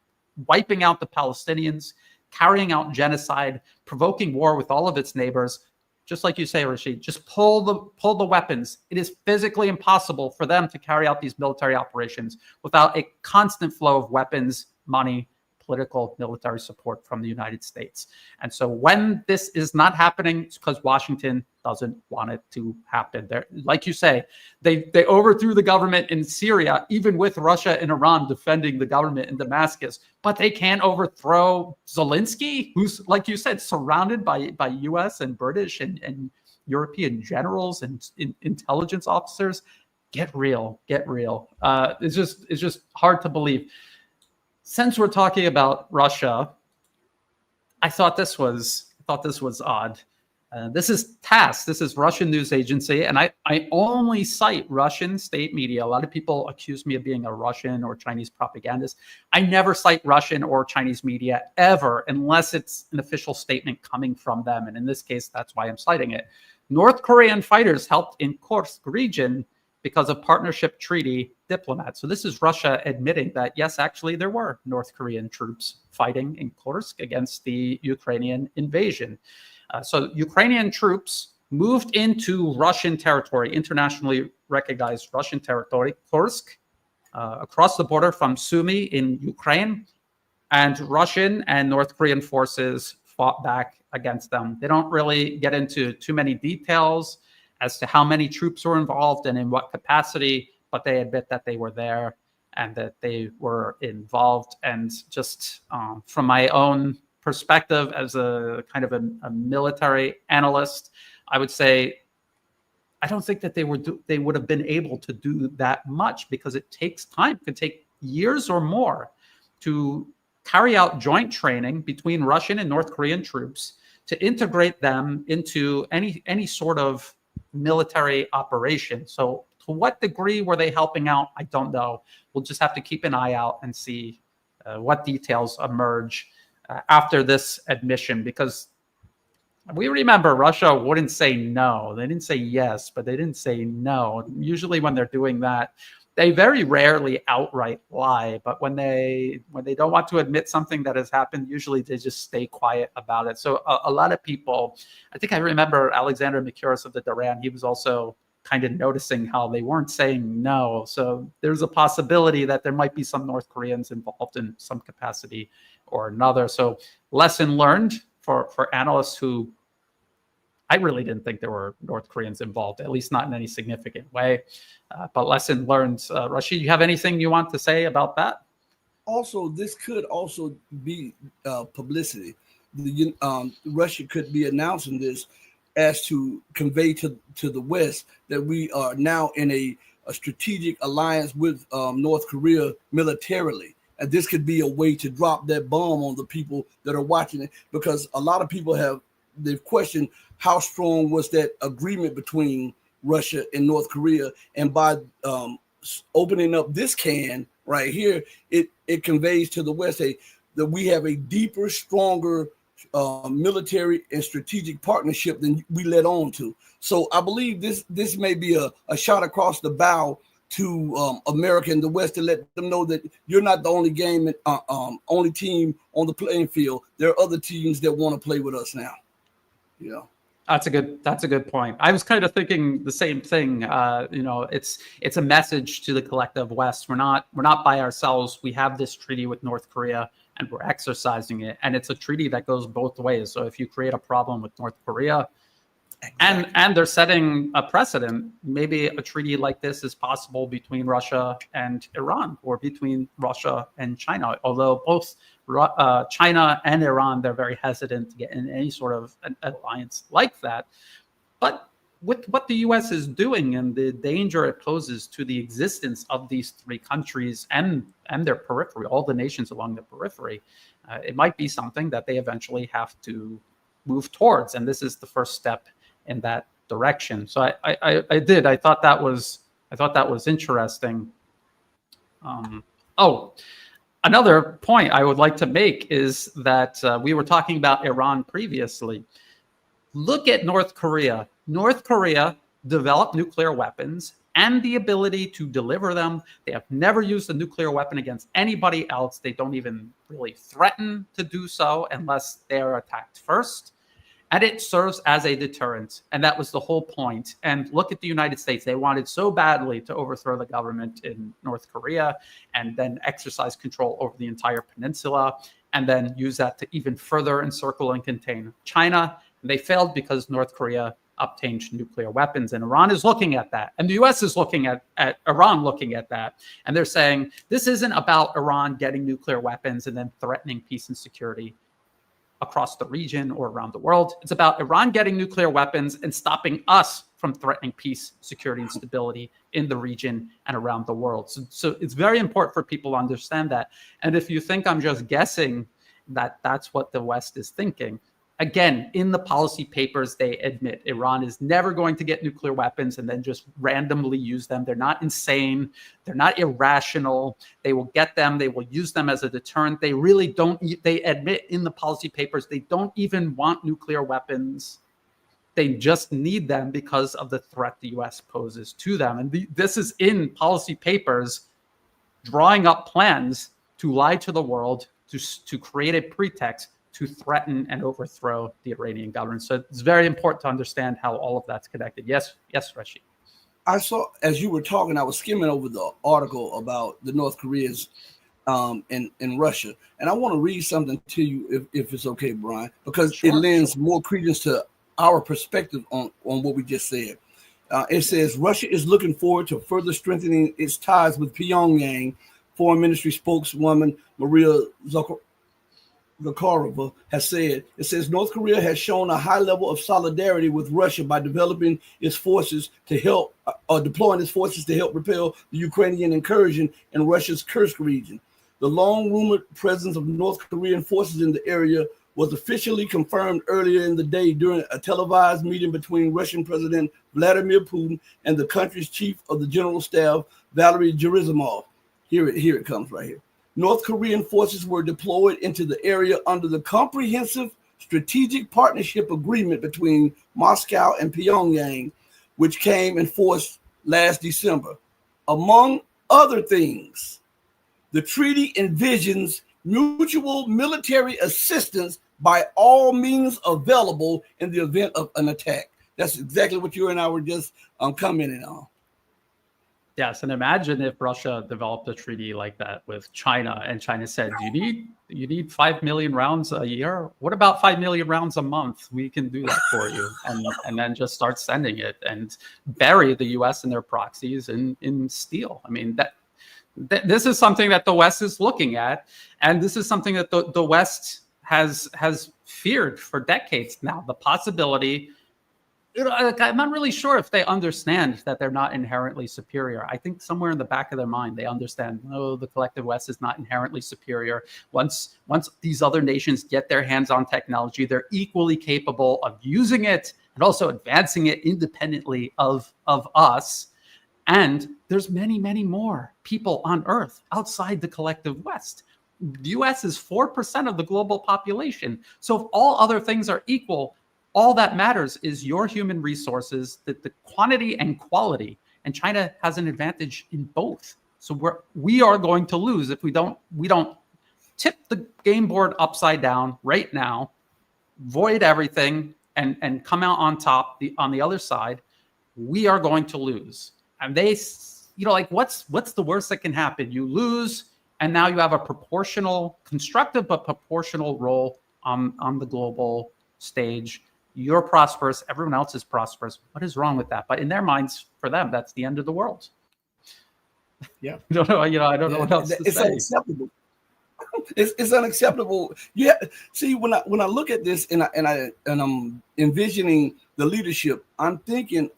wiping out the Palestinians, carrying out genocide, provoking war with all of its neighbors, just like you say, Rasheed, just pull the weapons. It is physically impossible for them to carry out these military operations without a constant flow of weapons, money, political, military support from the United States. And so when this is not happening, it's because Washington doesn't want it to happen. They're, like you say, they overthrew the government in Syria, even with Russia and Iran defending the government in Damascus, but they can't overthrow Zelensky, who's, like you said, surrounded by US and British and European generals and intelligence officers. Get real. It's just hard to believe. Since we're talking about Russia, I thought this was odd. This is TASS. This is Russian news agency, and I only cite Russian state media. A lot of people accuse me of being a Russian or Chinese propagandist. I never cite Russian or Chinese media ever, unless it's an official statement coming from them. And in this case, that's why I'm citing it. North Korean fighters helped in Kursk region because of partnership treaty diplomats. So this is Russia admitting that, yes, actually, there were North Korean troops fighting in Kursk against the Ukrainian invasion. So Ukrainian troops moved into Russian territory, internationally recognized Russian territory, Kursk, across the border from Sumy in Ukraine, and Russian and North Korean forces fought back against them. They don't really get into too many details as to how many troops were involved and in what capacity, but they admit that they were there and that they were involved. And just from my own perspective as a kind of a military analyst, I would say I don't think that they would have been able to do that much, because it takes time. It could take years or more to carry out joint training between Russian and North Korean troops to integrate them into any sort of military operation. So to what degree were they helping out? I don't know. We'll just have to keep an eye out and see what details emerge after this admission, because we remember Russia wouldn't say no. They didn't say yes, but they didn't say no. Usually when they're doing that, they very rarely outright lie. But when they don't want to admit something that has happened, usually they just stay quiet about it. So a lot of people, I think I remember Alexander Makuris of the Duran, he was also kind of noticing how they weren't saying no. So there's a possibility that there might be some North Koreans involved in some capacity or another. So lesson learned for analysts who, I really didn't think there were North Koreans involved, at least not in any significant way. But lesson learned. Rasheed, you have anything you want to say about that? Also, this could also be publicity. Russia could be announcing this as to convey to the West that we are now in a strategic alliance with North Korea militarily. And this could be a way to drop that bomb on the people that are watching it, because a lot of people they've questioned how strong was that agreement between Russia and North Korea. And by opening up this can right here, it conveys to the West that we have a deeper, stronger military and strategic partnership than we let on to. So I believe this may be a shot across the bow to America and the West to let them know that you're not the only only team on the playing field. There are other teams that want to play with us now. You know. That's a good point. I was kind of thinking the same thing. It's a message to the collective West. We're not by ourselves. We have this treaty with North Korea, and we're exercising it. And it's a treaty that goes both ways. So if you create a problem with North Korea, and they're setting a precedent, maybe a treaty like this is possible between Russia and Iran, or between Russia and China. Although both China and Iran, they're very hesitant to get in any sort of an alliance like that. But with what the U.S. is doing and the danger it poses to the existence of these three countries and their periphery, all the nations along the periphery, it might be something that they eventually have to move towards. And this is the first step in that direction. So I thought that was interesting. Another point I would like to make is that we were talking about Iran previously. Look at North Korea. North Korea developed nuclear weapons and the ability to deliver them. They have never used a nuclear weapon against anybody else. They don't even really threaten to do so unless they are attacked first. And it serves as a deterrent. And that was the whole point. And look at the United States. They wanted so badly to overthrow the government in North Korea and then exercise control over the entire peninsula and then use that to even further encircle and contain China. And they failed because North Korea obtained nuclear weapons. And Iran is looking at that. And the U.S. is looking at Iran looking at that. And they're saying, this isn't about Iran getting nuclear weapons and then threatening peace and security across the region or around the world. It's about Iran getting nuclear weapons and stopping us from threatening peace, security, and stability in the region and around the world. So it's very important for people to understand that. And if you think I'm just guessing that that's what the West is thinking, again, in the policy papers, they admit Iran is never going to get nuclear weapons and then just randomly use them. They're not insane. They're not irrational. They will get them. They will use them as a deterrent. They really don't. They admit in the policy papers, they don't even want nuclear weapons. They just need them because of the threat the U.S. poses to them. And this is in policy papers, drawing up plans to lie to the world, to create a pretext to threaten and overthrow the Iranian government. So it's very important to understand how all of that's connected. Yes, Rasheed. I saw, as you were talking, I was skimming over the article about the North Koreans in Russia. And I want to read something to you, if it's okay, Brian, because it lends more credence to our perspective on what we just said. It says, Russia is looking forward to further strengthening its ties with Pyongyang. Foreign Ministry spokeswoman Maria Zakharova has said. It says North Korea has shown a high level of solidarity with Russia by developing its forces to help, deploying its forces to help repel the Ukrainian incursion in Russia's Kursk region. The long-rumored presence of North Korean forces in the area was officially confirmed earlier in the day during a televised meeting between Russian President Vladimir Putin and the country's chief of the general staff, Valery Gerasimov. Here it comes right here. North Korean forces were deployed into the area under the Comprehensive Strategic Partnership Agreement between Moscow and Pyongyang, which came in force last December. Among other things, the treaty envisions mutual military assistance by all means available in the event of an attack. That's exactly what you and I were just commenting on. Yes, and imagine if Russia developed a treaty like that with China, and China said, you need 5 million rounds a year? What about 5 million rounds a month? We can do that for you. And then just start sending it and bury the U.S. and their proxies in steel. I mean, this is something that the West is looking at, and this is something that the West has feared for decades now, the possibility. I'm not really sure if they understand that they're not inherently superior. I think somewhere in the back of their mind, they understand, no, the collective West is not inherently superior. Once these other nations get their hands on technology, they're equally capable of using it and also advancing it independently of us. And there's many, many more people on Earth outside the collective West. the US is 4% of the global population. So if all other things are equal, all that matters is your human resources, the quantity and quality. And China has an advantage in both. So we are going to lose if we don't tip the game board upside down right now, void everything, and come out on top on the other side. We are going to lose. And they, like what's the worst that can happen? You lose, and now you have a constructive but proportional role on the global stage. You're prosperous, everyone else is prosperous. What is wrong with that? But in their minds, for them, that's the end of the world. Yeah. I don't know what else to say. Unacceptable. It's unacceptable. Yeah. See, when I look at this and I'm envisioning the leadership, I'm thinking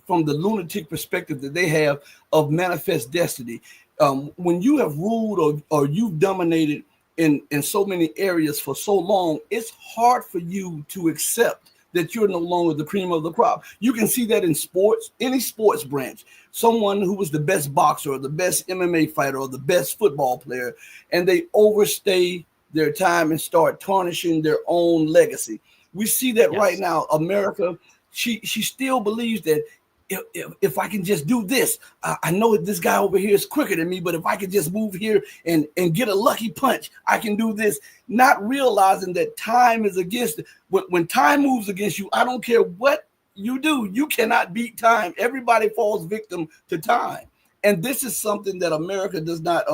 from the lunatic perspective that they have of manifest destiny. When you have ruled or you've dominated in so many areas for so long, it's hard for you to accept that you're no longer the cream of the crop. You can see that in sports, any sports branch. Someone who was the best boxer or the best MMA fighter or the best football player, and they overstay their time and start tarnishing their own legacy. We see that right now. America, she still believes that if I can just do this, I know this guy over here is quicker than me, but if I can just move here and get a lucky punch, I can do this, not realizing that time is against it. When time moves against you, I don't care what you do, you cannot beat time. Everybody falls victim to time. And this is something that America does not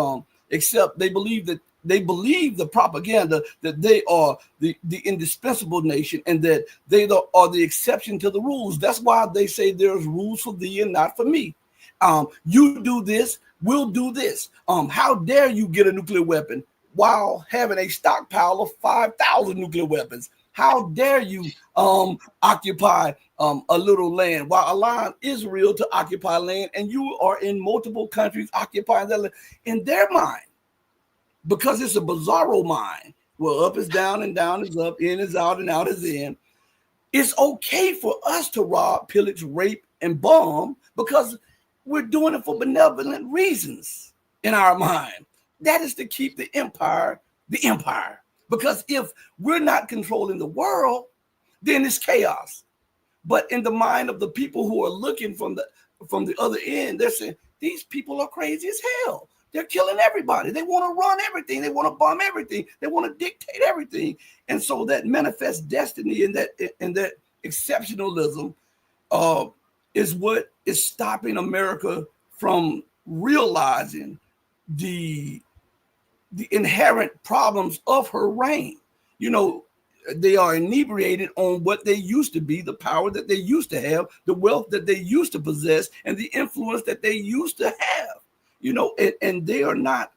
accept. They believe the propaganda that they are the indispensable nation and that they are the exception to the rules. That's why they say there's rules for thee and not for me. You do this, we'll do this. How dare you get a nuclear weapon while having a stockpile of 5,000 nuclear weapons? How dare you occupy a little land while allowing Israel to occupy land, and you are in multiple countries occupying that land? In their mind, because it's a bizarro mind, well, up is down and down is up, in is out and out is in. It's okay for us to rob, pillage, rape, and bomb because we're doing it for benevolent reasons in our mind. That is to keep the empire the empire. Because if we're not controlling the world, then it's chaos. But in the mind of the people who are looking from the other end, they're saying, these people are crazy as hell. They're killing everybody. They want to run everything. They want to bomb everything. They want to dictate everything. And so that manifest destiny and that exceptionalism is what is stopping America from realizing the inherent problems of her reign. You know, they are inebriated on what they used to be, the power that they used to have, the wealth that they used to possess, and the influence that they used to have. You know, and they are not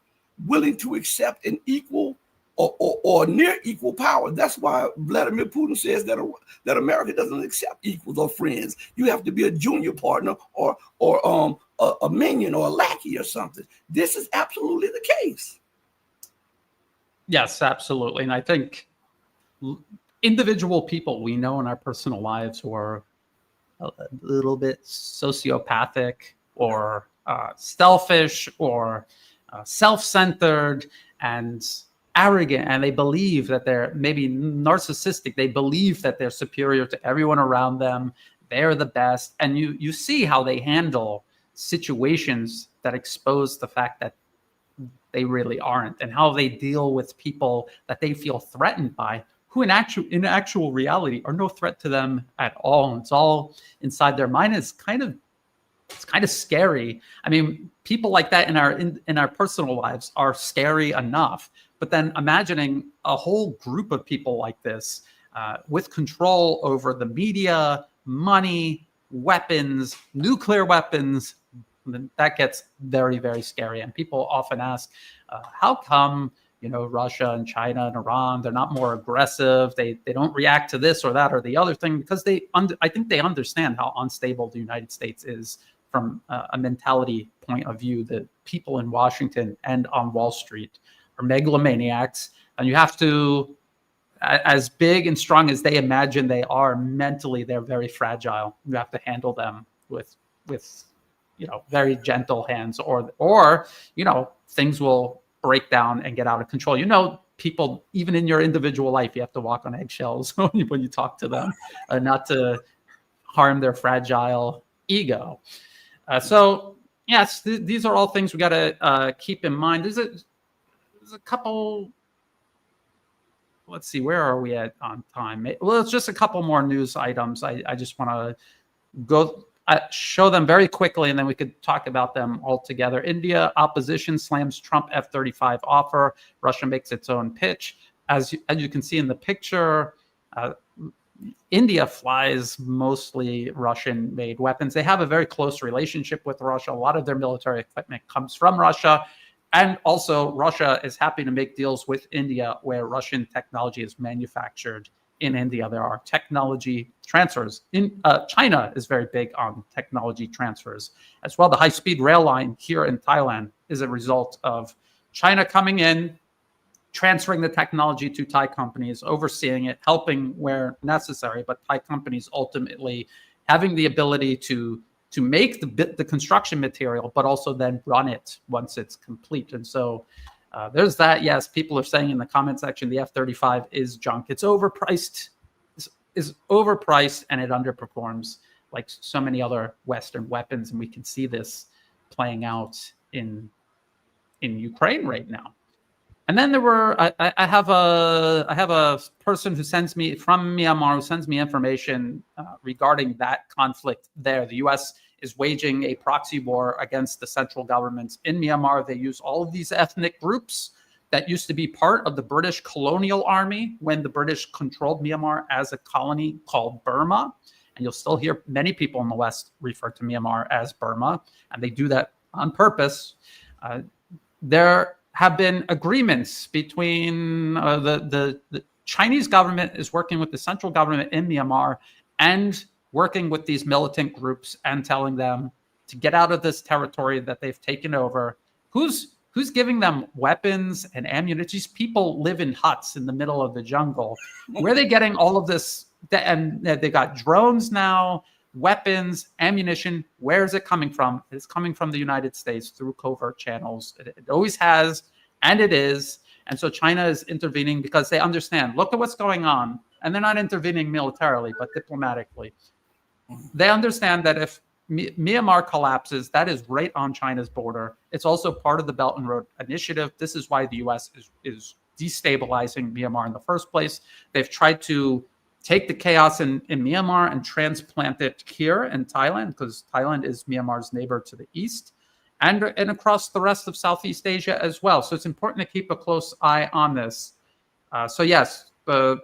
willing to accept an equal or near equal power. That's why Vladimir Putin says that America doesn't accept equals or friends. You have to be a junior partner or a minion or a lackey or something. This is absolutely the case. Yes, absolutely. And I think individual people we know in our personal lives who are a little bit sociopathic or selfish or self-centered and arrogant, and they believe that they're maybe narcissistic. They believe that they're superior to everyone around them. They're the best. And you see how they handle situations that expose the fact that they really aren't, and how they deal with people that they feel threatened by, who in actual reality are no threat to them at all. It's all inside their mind. It's kind of scary. I mean, people like that in our personal lives are scary enough. But then imagining a whole group of people like this with control over the media, money, weapons, nuclear weapons, that gets very, very scary. And people often ask, how come, Russia and China and Iran, they're not more aggressive? They don't react to this or that or the other thing, because I think they understand how unstable the United States is from a mentality point of view. The people in Washington and on Wall Street are megalomaniacs, and you have to, as big and strong as they imagine they are, mentally they're very fragile. You have to handle them with very gentle hands, or things will break down and get out of control. You know, people, even in your individual life, you have to walk on eggshells when you talk to them, not to harm their fragile ego. So yes, these are all things we got to keep in mind. There's a couple. Let's see, where are we at on time? Well, it's just a couple more news items. I just want to go show them very quickly, and then we could talk about them all together. India opposition slams Trump F35 offer. Russia makes its own pitch. As you can see in the picture, India flies mostly Russian-made weapons. They have a very close relationship with Russia. A lot of their military equipment comes from Russia. And also, Russia is happy to make deals with India where Russian technology is manufactured in India. There are technology transfers. China is very big on technology transfers as well. The high-speed rail line here in Thailand is a result of China coming in, transferring the technology to Thai companies, overseeing it, helping where necessary, but Thai companies ultimately having the ability to make the construction material, but also then run it once it's complete. And so there's that. Yes, people are saying in the comment section the F-35 is junk. It's overpriced, is overpriced, and it underperforms like so many other Western weapons. And we can see this playing out in Ukraine right now. And then there were I have a person who sends me from Myanmar who sends me information regarding that conflict there. The U.S. is waging a proxy war against the central government in Myanmar. They use all of these ethnic groups that used to be part of the British colonial army when the British controlled Myanmar as a colony called Burma. And you'll still hear many people in the West refer to Myanmar as Burma, and they do that on purpose. There have been agreements between the Chinese government is working with the central government in Myanmar and working with these militant groups and telling them to get out of this territory that they've taken over. Who's giving them weapons and ammunition? These people live in huts in the middle of the jungle. Where are they getting all of this? And they got drones now, weapons, ammunition. Where is it coming from? It's coming from the United States through covert channels. It always has, and it is. And so China is intervening because they understand, look at what's going on. And they're not intervening militarily, but diplomatically. They understand that if Myanmar collapses, that is right on China's border. It's also part of the Belt and Road Initiative. This is why the U.S. is destabilizing Myanmar in the first place. They've tried to take the chaos in Myanmar and transplant it here in Thailand, because Thailand is Myanmar's neighbor to the east, and across the rest of Southeast Asia as well. So it's important to keep a close eye on this. So yes, the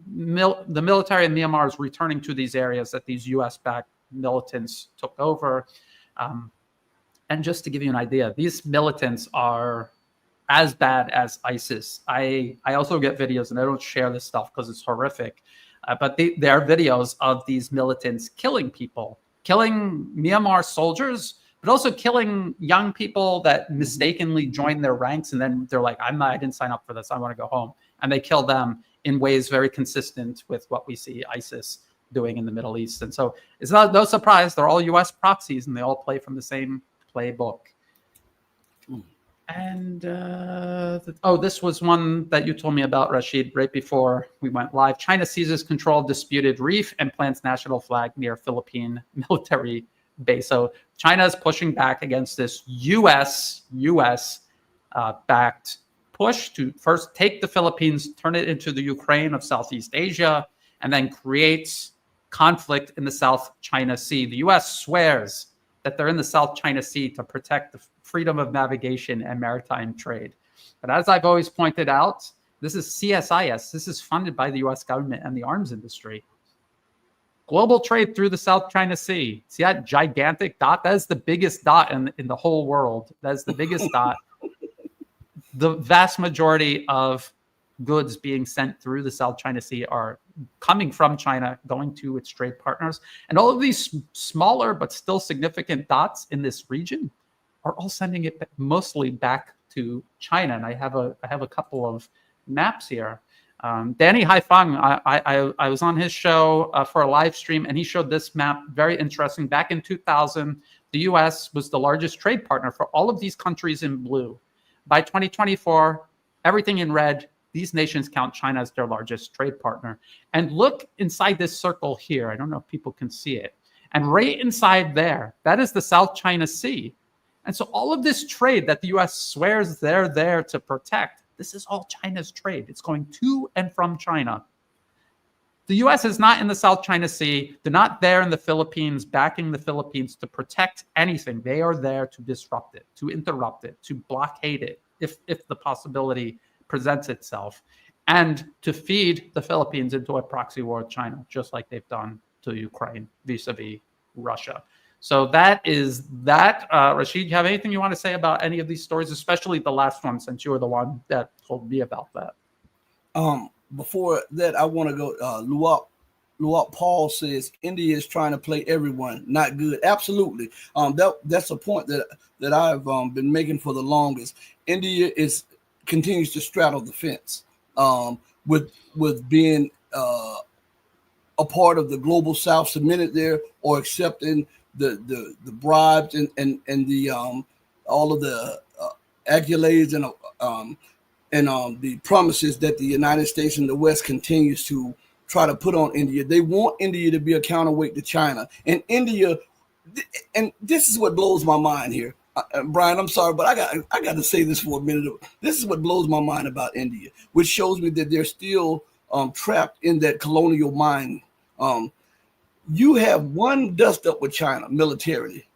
military in Myanmar is returning to these areas that these U.S.-backed militants took over. And just to give you an idea, these militants are as bad as ISIS. I also get videos, and I don't share this stuff because it's horrific, but there are videos of these militants killing people, killing Myanmar soldiers, but also killing young people that mistakenly join their ranks, and then they're like, I didn't sign up for this, I want to go home. And they kill them in ways very consistent with what we see ISIS doing in the Middle East. And so it's no surprise, they're all US proxies, and they all play from the same playbook. And this was one that you told me about, Rasheed, right before we went live. China seizes control of disputed reef and plants national flag near Philippine military base. So China is pushing back against this U.S. backed push to first take the Philippines, turn it into the Ukraine of Southeast Asia, and then creates conflict in the South China Sea. The U.S. swears that they're in the South China Sea to protect the freedom of navigation and maritime trade. But as I've always pointed out, this is CSIS. This is funded by the U.S. government and the arms industry. Global trade through the South China Sea. See that gigantic dot? That is the biggest dot in the whole world. That is the biggest dot. The vast majority of goods being sent through the South China Sea are coming from China, going to its trade partners. And all of these smaller but still significant dots in this region are all sending it mostly back to China. And I have a couple of maps here. Danny Haifeng, I was on his show for a live stream, and he showed this map, very interesting. Back in 2000, the U.S. was the largest trade partner for all of these countries in blue. by 2024, everything in red. These nations count China as their largest trade partner. And look inside this circle here. I don't know if people can see it. And right inside there, that is the South China Sea. And so all of this trade that the U.S. swears they're there to protect, this is all China's trade. It's going to and from China. The U.S. is not in the South China Sea. They're not there in the Philippines, backing the Philippines to protect anything. They are there to disrupt it, to interrupt it, to blockade it, if the possibility presents itself, and to feed the Philippines into a proxy war with China, just like they've done to Ukraine vis-a-vis Russia. So that is that. Rasheed, you have anything you want to say about any of these stories, especially the last one, since you were the one that told me about that? Before that, I want to go. Luwak Paul says India is trying to play everyone, not good. Absolutely. That's a point that I've been making for the longest. India continues to straddle the fence with being a part of the global South, cemented there, or accepting the bribes and the all of the accolades and the promises that the United States and the West continues to try to put on India. They want India to be a counterweight to China, and India. And this is what blows my mind here, Brian. I'm sorry, but I got to say this for a minute. This is what blows my mind about India, which shows me that they're still trapped in that colonial mind. You have one dust up with China militarily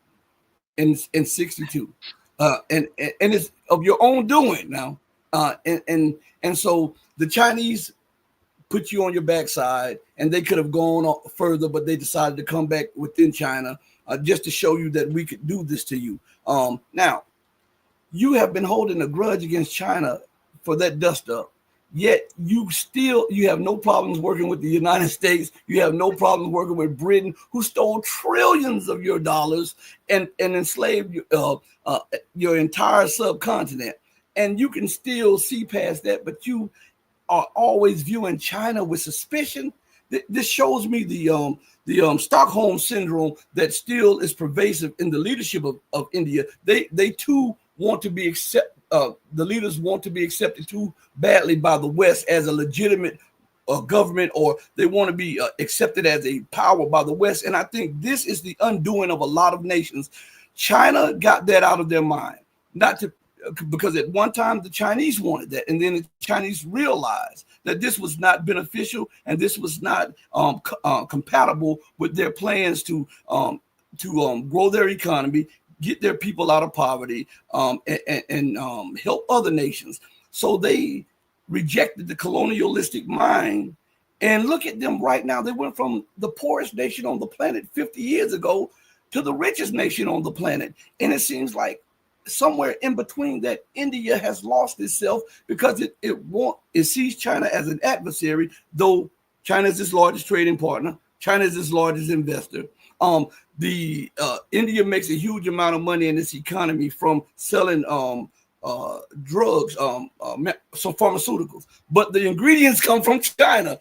in 62, and it's of your own doing now, and so the Chinese put you on your backside, and they could have gone further, but they decided to come back within China just to show you that we could do this to you. Now, you have been holding a grudge against China for that dust up. Yet you have no problems working with the United States. You have no problems working with Britain, who stole trillions of your dollars and enslaved your entire subcontinent. And you can still see past that, but you are always viewing China with suspicion. This shows me the Stockholm syndrome that still is pervasive in the leadership of India. They too want to be accepted. The leaders want to be accepted too badly by the West as a legitimate government, or they want to be accepted as a power by the West. And I think this is the undoing of a lot of nations. China got that out of their mind, because at one time the Chinese wanted that, and then the Chinese realized that this was not beneficial and this was not compatible with their plans to grow their economy, get their people out of poverty, and help other nations. So they rejected the colonialistic mind. And look at them right now. They went from the poorest nation on the planet 50 years ago to the richest nation on the planet. And it seems like somewhere in between that, India has lost itself because it sees China as an adversary, though China is its largest trading partner. China is its largest investor. India makes a huge amount of money in its economy from selling drugs, some pharmaceuticals, but the ingredients come from China.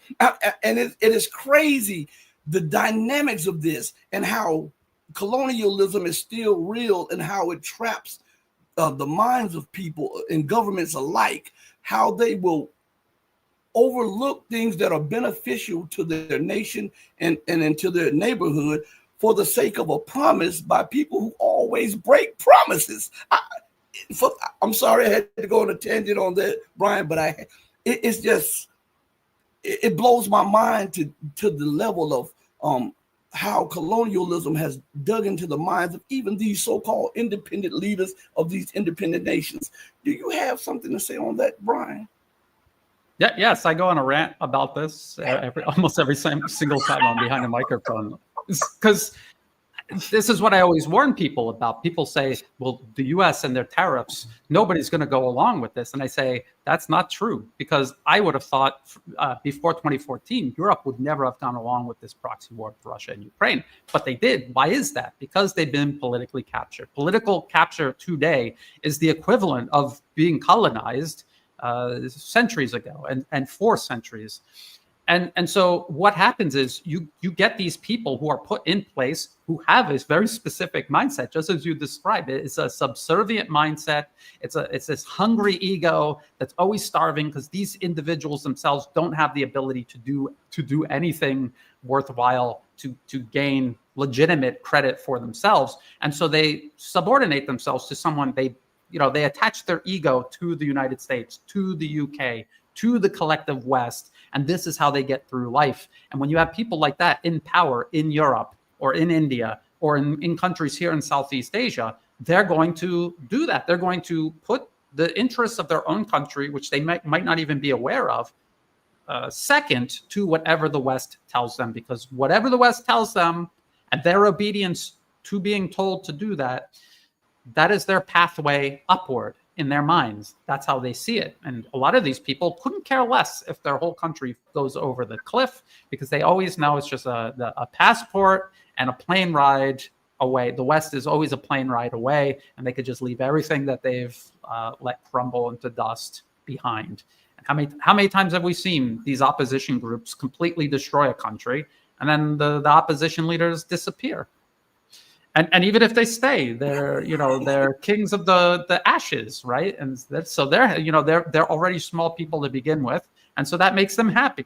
And it is crazy, the dynamics of this, and how colonialism is still real, and how it traps the minds of people and governments alike, how they will overlook things that are beneficial to their nation and to their neighborhood for the sake of a promise by people who always break promises. I'm sorry I had to go on a tangent on that, Brian, but it's just, it blows my mind to the level of how colonialism has dug into the minds of even these so-called independent leaders of these independent nations. Do you have something to say on that, Brian? Yeah, yes, I go on a rant about this almost every single time I'm behind a microphone, because this is what I always warn people about. People say, well, the US and their tariffs, nobody's going to go along with this. And I say, that's not true, because I would have thought before 2014, Europe would never have gone along with this proxy war with Russia and Ukraine. But they did. Why is that? Because they've been politically captured. Political capture today is the equivalent of being colonized centuries ago and 4 centuries. And so what happens is you get these people who are put in place who have this very specific mindset, just as you described it. It's a subservient mindset. It's this hungry ego that's always starving, because these individuals themselves don't have the ability to do anything worthwhile to gain legitimate credit for themselves. And so they subordinate themselves to someone. They attach their ego to the United States, to the UK, to the collective West, and this is how they get through life. And when you have people like that in power in Europe or in India or in countries here in Southeast Asia, they're going to do that. They're going to put the interests of their own country, which they might not even be aware of, second to whatever the West tells them, because whatever the West tells them and their obedience to being told to do that, that is their pathway upward in their minds. That's how they see it. And a lot of these people couldn't care less if their whole country goes over the cliff, because they always know it's just a passport and a plane ride away. The West is always a plane ride away, and they could just leave everything that they've let crumble into dust behind. And how many times have we seen these opposition groups completely destroy a country, and then the opposition leaders disappear? And even if they stay, they're kings of the ashes, right? And so they're already small people to begin with, and so that makes them happy.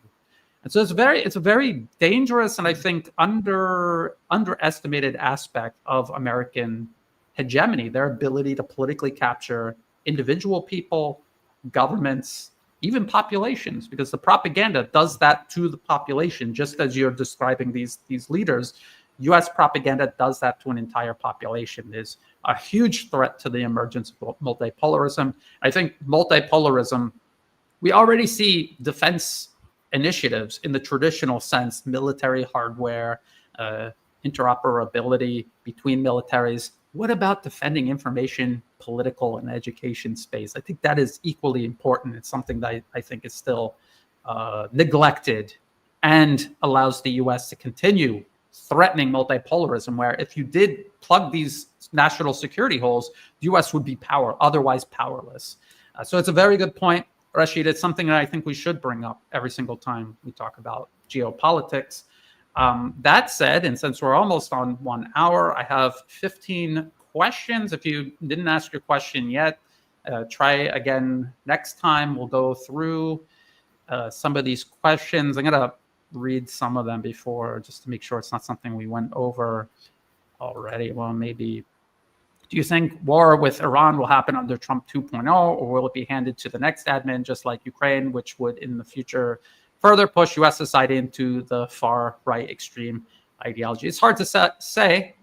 And so it's a very dangerous and I think underestimated aspect of American hegemony, their ability to politically capture individual people, governments, even populations, because the propaganda does that to the population, just as you're describing these leaders. U.S. propaganda does that to an entire population. There's a huge threat to the emergence of multipolarism. I think multipolarism, we already see defense initiatives in the traditional sense, military hardware, interoperability between militaries. What about defending information, political, and education space? I think that is equally important. It's something that I think is still neglected and allows the U.S. to continue threatening multipolarism, where if you did plug these national security holes, the U.S. would be otherwise powerless. So it's a very good point, Rasheed. It's something that I think we should bring up every single time we talk about geopolitics. That said, and since we're almost on 1 hour, I have 15 questions. If you didn't ask your question yet, try again next time. We'll go through some of these questions. I'm going to read some of them before, just to make sure it's not something we went over already. Well, maybe. Do you think war with Iran will happen under Trump 2.0, or will it be handed to the next admin, just like Ukraine, which would in the future further push U.S. society into the far right extreme ideology? It's hard to say.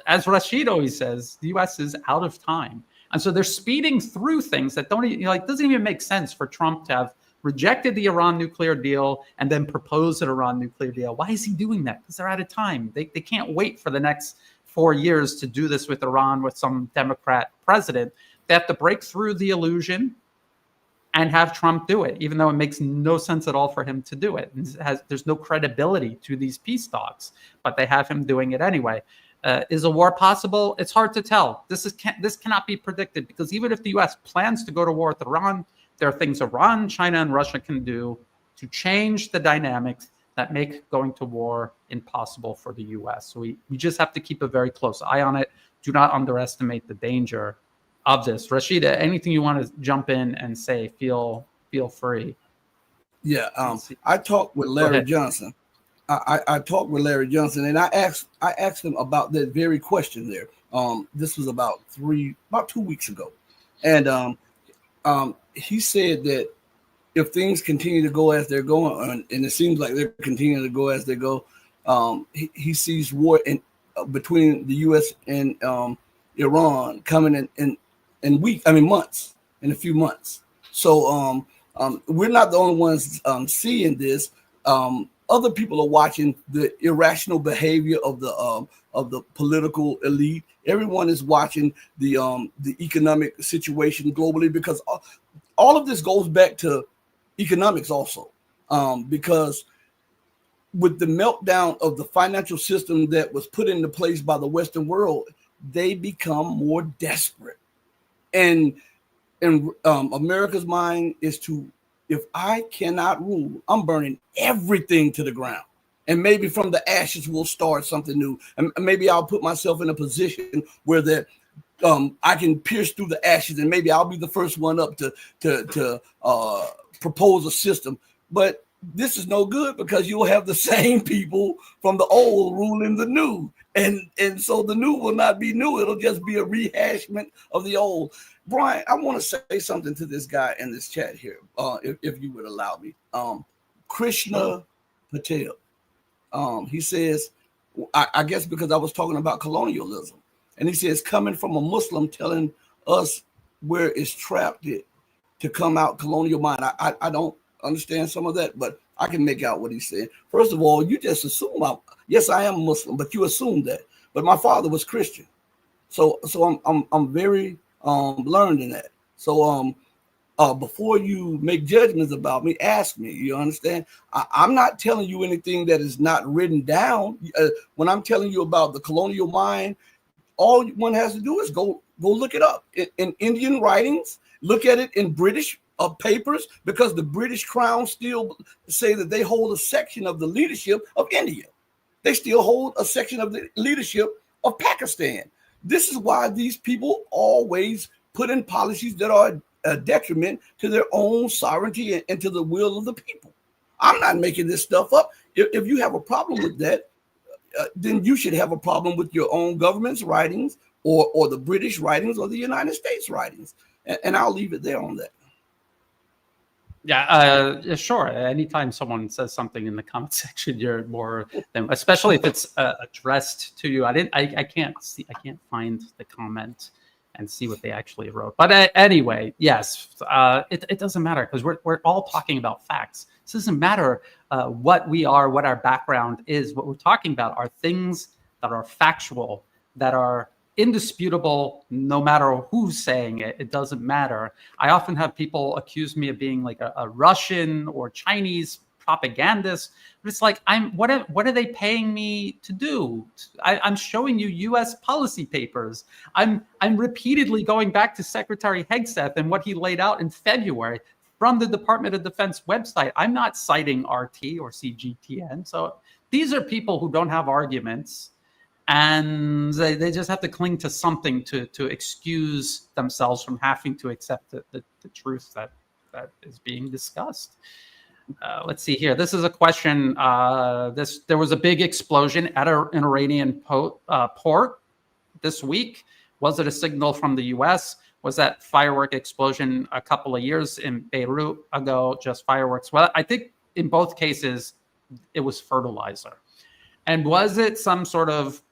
As Rasheed always says, the U.S. is out of time. And so they're speeding through things that doesn't even make sense for Trump to have rejected the Iran nuclear deal and then proposed an Iran nuclear deal. Why is he doing that? Because they're out of time. They can't wait for the next 4 years to do this with Iran with some Democrat president. They have to break through the illusion and have Trump do it, even though it makes no sense at all for him to do it. There's no credibility to these peace talks, but they have him doing it anyway. Is a war possible? It's hard to tell. This cannot be predicted, because even if the U.S. plans to go to war with Iran, there are things Iran, China, and Russia can do to change the dynamics that make going to war impossible for the U.S. So we just have to keep a very close eye on it. Do not underestimate the danger of this. Rasheed, anything you want to jump in and say, feel free. Yeah, I talked with Larry Johnson. I talked with Larry Johnson, and I asked him about that very question there. This was about 2 weeks ago, and he said that if things continue to go as they're going, and it seems like they're continuing to go as they go, he sees war between the U.S. and Iran coming in months, in a few months. So we're not the only ones seeing this. Other people are watching the irrational behavior of the political elite. Everyone is watching the economic situation globally, because all of this goes back to economics also, because with the meltdown of the financial system that was put into place by the Western world, they become more desperate, and America's mind is if I cannot rule, I'm burning everything to the ground. And maybe from the ashes we'll start something new. And maybe I'll put myself in a position where that I can pierce through the ashes, and maybe I'll be the first one up to propose a system. But this is no good, because you'll have the same people from the old ruling the new. And so the new will not be new. It'll just be a rehashment of the old. Brian, I want to say something to this guy in this chat here, if you would allow me. Krishna Patel. He says, I guess because I was talking about colonialism. And he says, coming from a Muslim telling us where it's trapped it to come out colonial mind. I don't understand some of that, but I can make out what he's saying. First of all, you just assume yes, I am Muslim, but you assume that. But my father was Christian. So I'm very learned in that. So before you make judgments about me, ask me. You understand? I'm not telling you anything that is not written down. When I'm telling you about the colonial mind, all one has to do is go look it up in Indian writings. Look at it in British papers, because the British Crown still say that they hold a section of the leadership of India. They still hold a section of the leadership of Pakistan. This is why these people always put in policies that are a detriment to their own sovereignty and to the will of the people. I'm not making this stuff up. If you have a problem with that, then you should have a problem with your own government's writings, or the British writings, or the United States writings. And I'll leave it there on that. Yeah, sure. Anytime someone says something in the comment section, you're more than, especially if it's addressed to you. I can't find the comment and see what they actually wrote. But anyway, yes, it doesn't matter, because we're all talking about facts. This doesn't matter what we are, what our background is. What we're talking about are things that are factual, that are indisputable, no matter who's saying it. It doesn't matter. I often have people accuse me of being like a Russian or Chinese propagandist. But it's like, what are they paying me to do? I'm showing you U.S. policy papers. I'm repeatedly going back to Secretary Hegseth and what he laid out in February from the Department of Defense website. I'm not citing RT or CGTN. So these are people who don't have arguments, and they just have to cling to something to excuse themselves from having to accept the truth that is being discussed. Let's see here. This is a question. There was a big explosion at an Iranian port this week. Was it a signal from the U.S.? Was that firework explosion a couple of years in Beirut ago just fireworks? Well, I think in both cases, it was fertilizer. And was it some sort of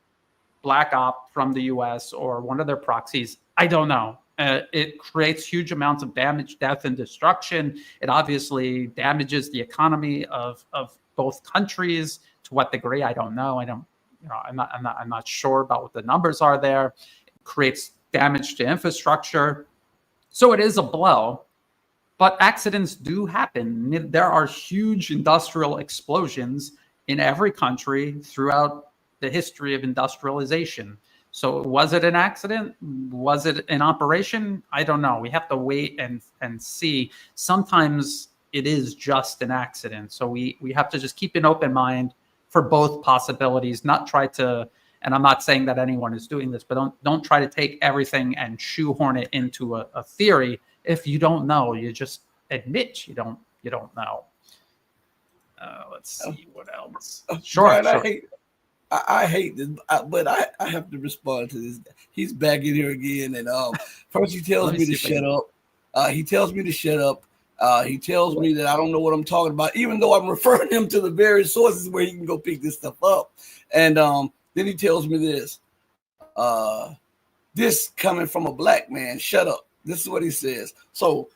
black op from the U.S. or one of their proxies? I don't know. It creates huge amounts of damage, death, and destruction. It obviously damages the economy of both countries. To what degree, I don't know. I'm not sure about what the numbers are there. It creates damage to infrastructure. So it is a blow, but accidents do happen. There are huge industrial explosions in every country throughout the history of industrialization. So was it an accident? Was it an operation? I don't know. We have to wait and see. Sometimes it is just an accident. So we have to just keep an open mind for both possibilities, not try to, and I'm not saying that anyone is doing this, but don't try to take everything and shoehorn it into a theory. If you don't know, you just admit you don't know. Let's see what else. Sure. Brian, I hate this, but I have to respond to this. He's back in here again, and first he tells me to shut up. He tells me to shut up. He tells me that I don't know what I'm talking about, even though I'm referring him to the various sources where he can go pick this stuff up. And then he tells me this. This coming from a black man. Shut up. This is what he says. So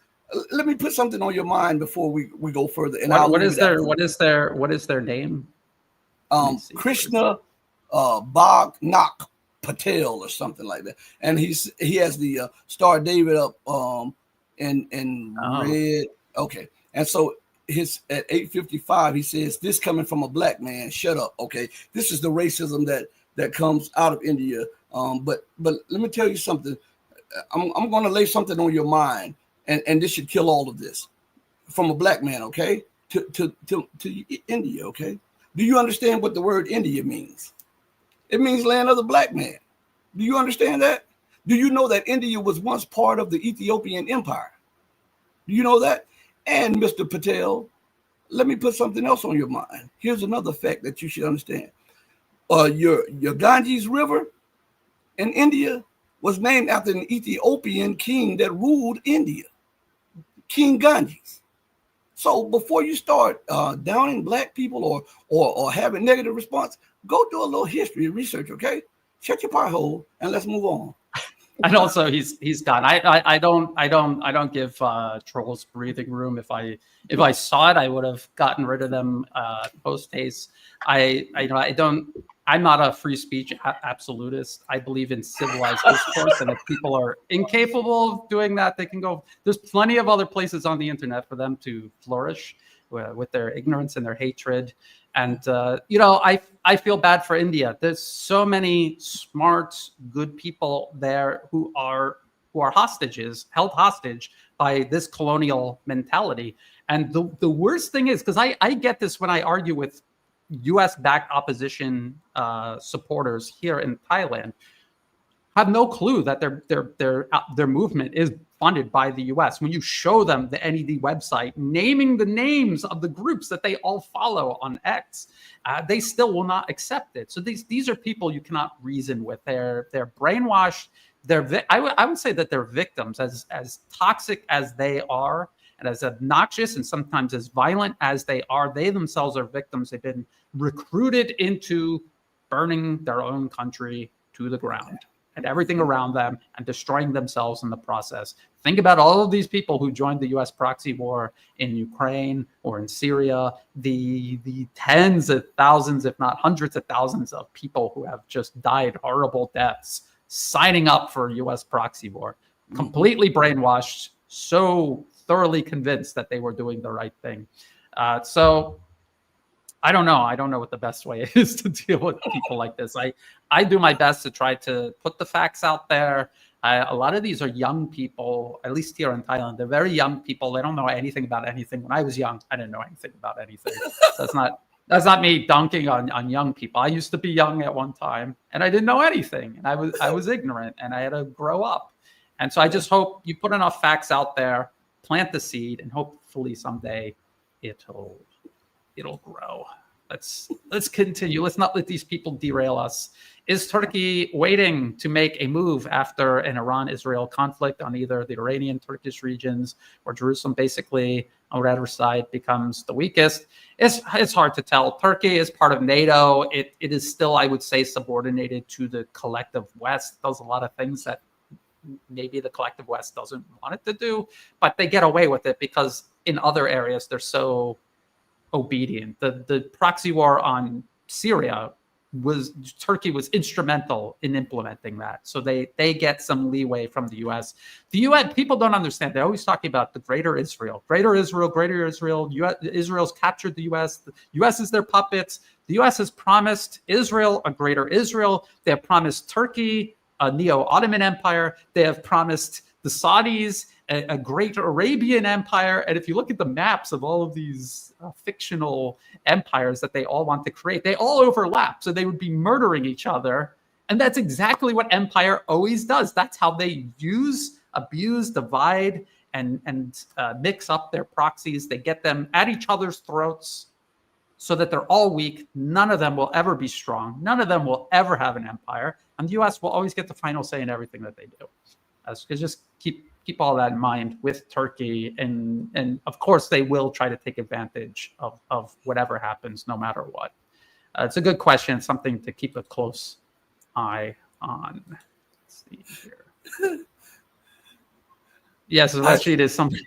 let me put something on your mind before we go further. And what is their name? Krishna Bhagnak Patel or something like that, and he has the Star David up in red. Okay, and so his at 8:55 he says, "This coming from a black man. Shut up." Okay, this is the racism that comes out of India. But let me tell you something. I'm going to lay something on your mind, and this should kill all of this. from a black man, okay, to India, okay? Do you understand what the word India means? It means land of the black man. Do you understand that? Do you know that India was once part of the Ethiopian Empire? Do you know that? And Mr. Patel, let me put something else on your mind. Here's another fact that you should understand. Your Ganges River in India was named after an Ethiopian king that ruled India, King Ganges. So before you start downing black people or having negative response, go do a little history research, okay? Shut your pie hole and let's move on. And also, he's gone. I don't give trolls breathing room. If I saw it, I would have gotten rid of them post haste. I'm not a free speech absolutist. I believe in civilized discourse, and if people are incapable of doing that, they can go. There's plenty of other places on the internet for them to flourish with their ignorance and their hatred. And I feel bad for India. There's so many smart, good people there who are hostages, held hostage by this colonial mentality. And the worst thing is, because I get this when I argue with U.S.-backed opposition supporters here in Thailand, have no clue that their movement is funded by the U.S. When you show them the NED website, naming the names of the groups that they all follow on X, they still will not accept it. So these are people you cannot reason with. They're brainwashed. I would say that they're victims, as toxic as they are, and as obnoxious and sometimes as violent as they are. They themselves are victims. They've been recruited into burning their own country to the ground and everything around them, and destroying themselves in the process. Think about all of these people who joined the U.S. proxy war in Ukraine or in Syria, the tens of thousands, if not hundreds of thousands of people who have just died horrible deaths signing up for U.S. proxy war, completely brainwashed, so thoroughly convinced that they were doing the right thing. So I don't know. I don't know what the best way is to deal with people like this. I do my best to try to put the facts out there. A lot of these are young people, at least here in Thailand. They're very young people. They don't know anything about anything. When I was young, I didn't know anything about anything. So that's not me dunking on young people. I used to be young at one time, and I didn't know anything, and I was ignorant, and I had to grow up. And so I just hope you put enough facts out there, plant the seed, and hopefully someday it'll grow. Let's continue. Let's not let these people derail us. Is Turkey waiting to make a move after an Iran-Israel conflict on either the Iranian Turkish regions or Jerusalem? Basically, on whatever side becomes the weakest. It's hard to tell. Turkey is part of NATO. It is still, I would say, subordinated to the collective West. It does a lot of things that maybe the collective West doesn't want it to do, but they get away with it because in other areas they're so obedient. The proxy war on Syria Turkey was instrumental in implementing that. So they get some leeway from the US. The UN, people don't understand. They're always talking about the greater Israel. Israel's captured the US. The US is their puppets. The US has promised Israel a greater Israel. They have promised Turkey a neo-Ottoman empire. They have promised the Saudis a great Arabian empire. And if you look at the maps of all of these fictional empires that they all want to create, they all overlap. So they would be murdering each other. And that's exactly what empire always does. That's how they use, abuse, divide, and mix up their proxies. They get them at each other's throats so that they're all weak. None of them will ever be strong. None of them will ever have an empire. And the US will always get the final say in everything that they do. So just keep all that in mind with Turkey. And of course, they will try to take advantage of whatever happens, no matter what. It's a good question, something to keep a close eye on. Let's see here. Yes, Rasheed is something.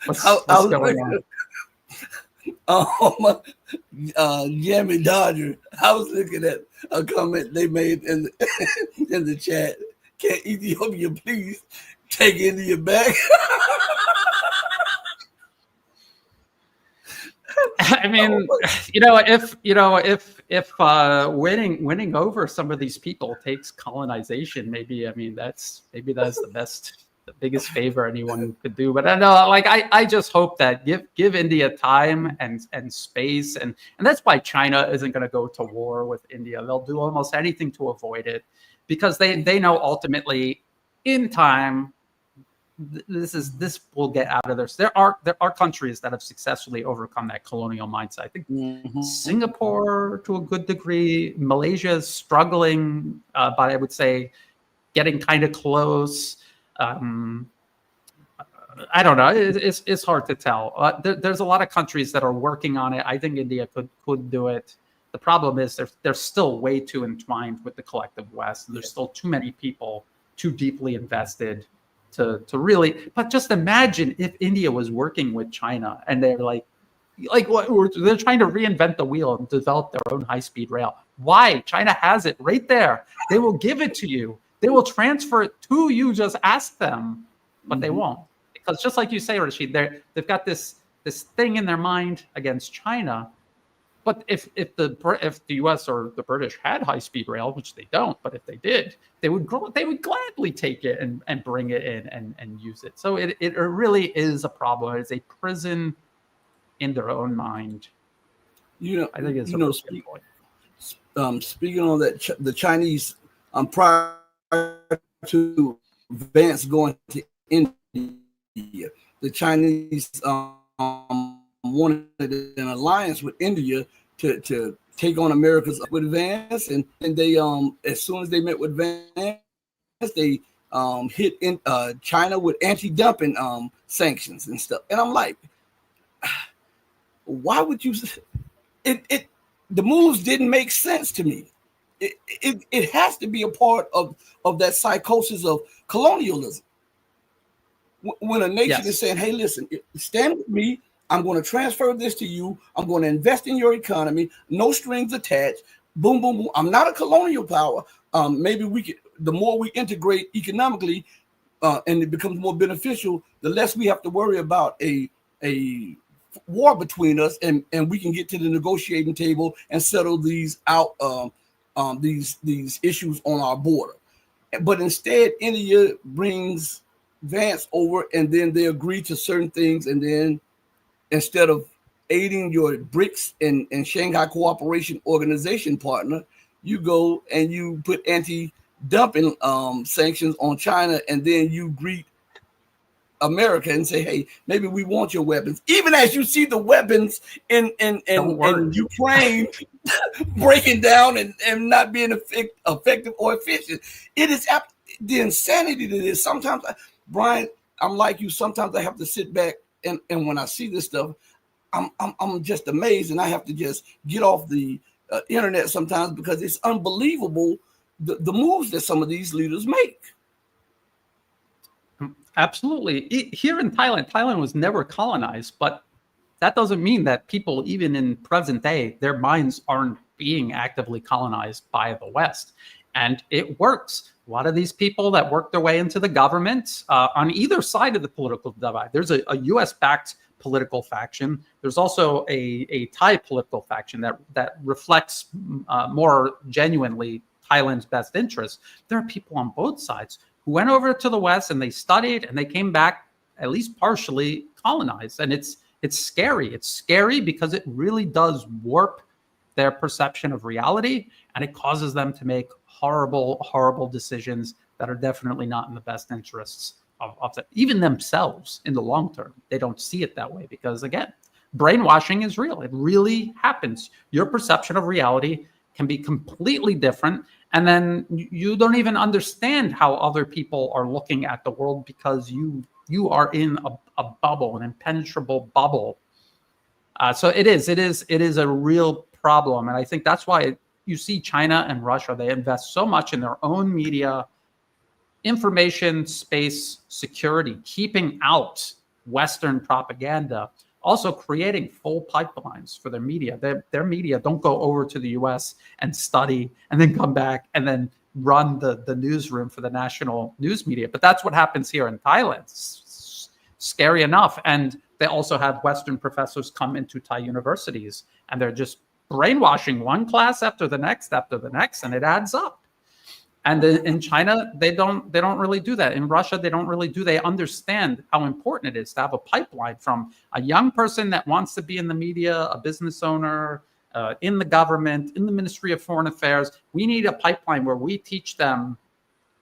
What's going on? Oh my, Jamie Dodger. I was looking at a comment they made in the chat. Can Ethiopia please take India back? I mean, if winning over some of these people takes colonization, maybe that's the best the biggest favor anyone could do. But I know, like, I just hope that give India time and space, and that's why China isn't going to go to war with India. They'll do almost anything to avoid it, because they know ultimately, in time, this will get out of this. There are countries that have successfully overcome that colonial mindset. I think Singapore to a good degree, Malaysia is struggling, but I would say getting kind of close. I don't know. It's hard to tell. There's a lot of countries that are working on it. I think India could do it. The problem is they're still way too entwined with the collective West. There's still too many people too deeply invested to really. But just imagine if India was working with China and they're like what, they're trying to reinvent the wheel and develop their own high-speed rail. Why? China has it right there. They will give it to you. They will transfer it to you. Just ask them, but they won't, because just like you say, Rasheed, they've got this thing in their mind against China. But if the U.S. or the British had high-speed rail, which they don't, but if they did, they would gladly take it and bring it in and use it. So it really is a problem. It's a prison in their own mind. I think it's speaking on that, the Chinese prior to Vance going to India, the Chinese wanted an alliance with India to take on America's with Vance, and they as soon as they met with Vance, they hit in China with anti-dumping sanctions and stuff. And I'm like, why would you? The moves didn't make sense to me. It has to be a part of that psychosis of colonialism. When a nation is saying, hey, listen, stand with me, I'm going to transfer this to you, I'm going to invest in your economy, no strings attached, boom, boom, boom. I'm not a colonial power. Maybe the more we integrate economically and it becomes more beneficial, the less we have to worry about a war between us, and we can get to the negotiating table and settle these out, these issues on our border. But instead, India brings Vance over, and then they agree to certain things, and then instead of aiding your BRICS and Shanghai Cooperation Organization partner, you go and you put anti-dumping sanctions on China, and then you greet America and say, hey, maybe we want your weapons, even as you see the weapons in Ukraine breaking down and not being effective or efficient. It is the insanity that is. Sometimes, Brian, I'm like you. Sometimes I have to sit back and when I see this stuff, I'm just amazed, and I have to just get off the internet sometimes, because it's unbelievable the moves that some of these leaders make. Absolutely. Here in Thailand was never colonized, but that doesn't mean that people, even in present day, their minds aren't being actively colonized by the West. And it works. A lot of these people that work their way into the government on either side of the political divide, there's a US-backed political faction. There's also a Thai political faction that reflects more genuinely Thailand's best interests. There are people on both sides who went over to the West and they studied and they came back at least partially colonized. And it's scary. It's scary because it really does warp their perception of reality, and it causes them to make horrible, horrible decisions that are definitely not in the best interests of even themselves in the long term. They don't see it that way because, again, brainwashing is real. It really happens. Your perception of reality can be completely different. And then you don't even understand how other people are looking at the world because you are in a bubble, an impenetrable bubble. So it is a real problem. And I think that's why you see China and Russia, they invest so much in their own media, information, space, security, keeping out Western propaganda, also creating full pipelines for their media. Their media don't go over to the US and study and then come back and then run the newsroom for the national news media. But that's what happens here in Thailand. It's scary enough. And they also have Western professors come into Thai universities, and they're just brainwashing one class after the next, and it adds up. And in China, they don't really do that. In Russia, they don't really do. They understand how important it is to have a pipeline from a young person that wants to be in the media, a business owner, in the government, in the Ministry of Foreign Affairs. We need a pipeline where we teach them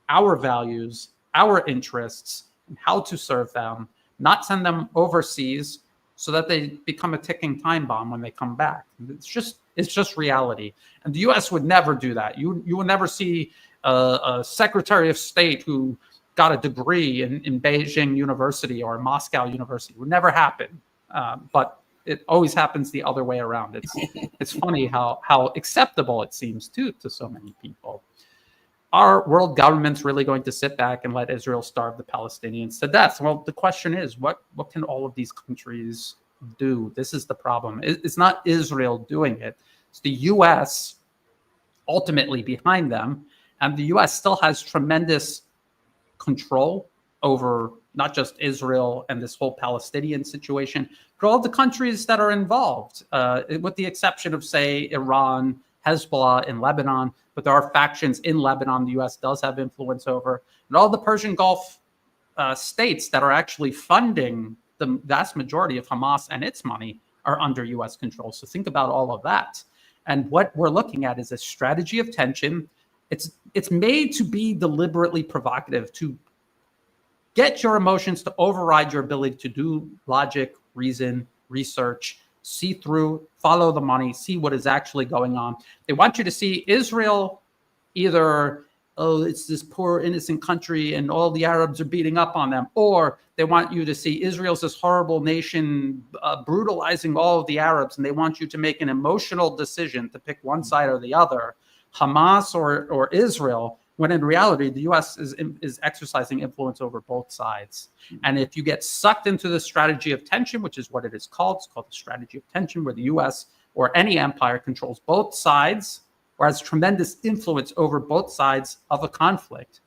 our values, our interests, and how to serve them, not send them overseas so that they become a ticking time bomb when they come back. It's just reality. And the U.S. would never do that. You will never see a Secretary of State who got a degree in Beijing University or Moscow University. It would never happen. But it always happens the other way around. It's funny how acceptable it seems to so many people. Are world governments really going to sit back and let Israel starve the Palestinians to death? Well, the question is, what can all of these countries do? This is the problem. It's not Israel doing it. It's the U.S. ultimately behind them. And the U.S. still has tremendous control over not just Israel and this whole Palestinian situation, but all the countries that are involved, with the exception of, say, Iran, Hezbollah in Lebanon. But there are factions in Lebanon the U.S. does have influence over. And all the Persian Gulf states that are actually funding the vast majority of Hamas and its money are under U.S. control. So think about all of that. And what we're looking at is a strategy of tension. It's made to be deliberately provocative, to get your emotions to override your ability to do logic, reason, research, see through, follow the money, see what is actually going on. They want you to see Israel either, oh, it's this poor innocent country and all the Arabs are beating up on them, or they want you to see Israel's this horrible nation brutalizing all of the Arabs, and they want you to make an emotional decision to pick one side or the other, Hamas or Israel, when in reality, the U.S. is exercising influence over both sides. And if you get sucked into the strategy of tension, which is what it is called, it's called the strategy of tension, where the U.S. or any empire controls both sides or has tremendous influence over both sides of a conflict,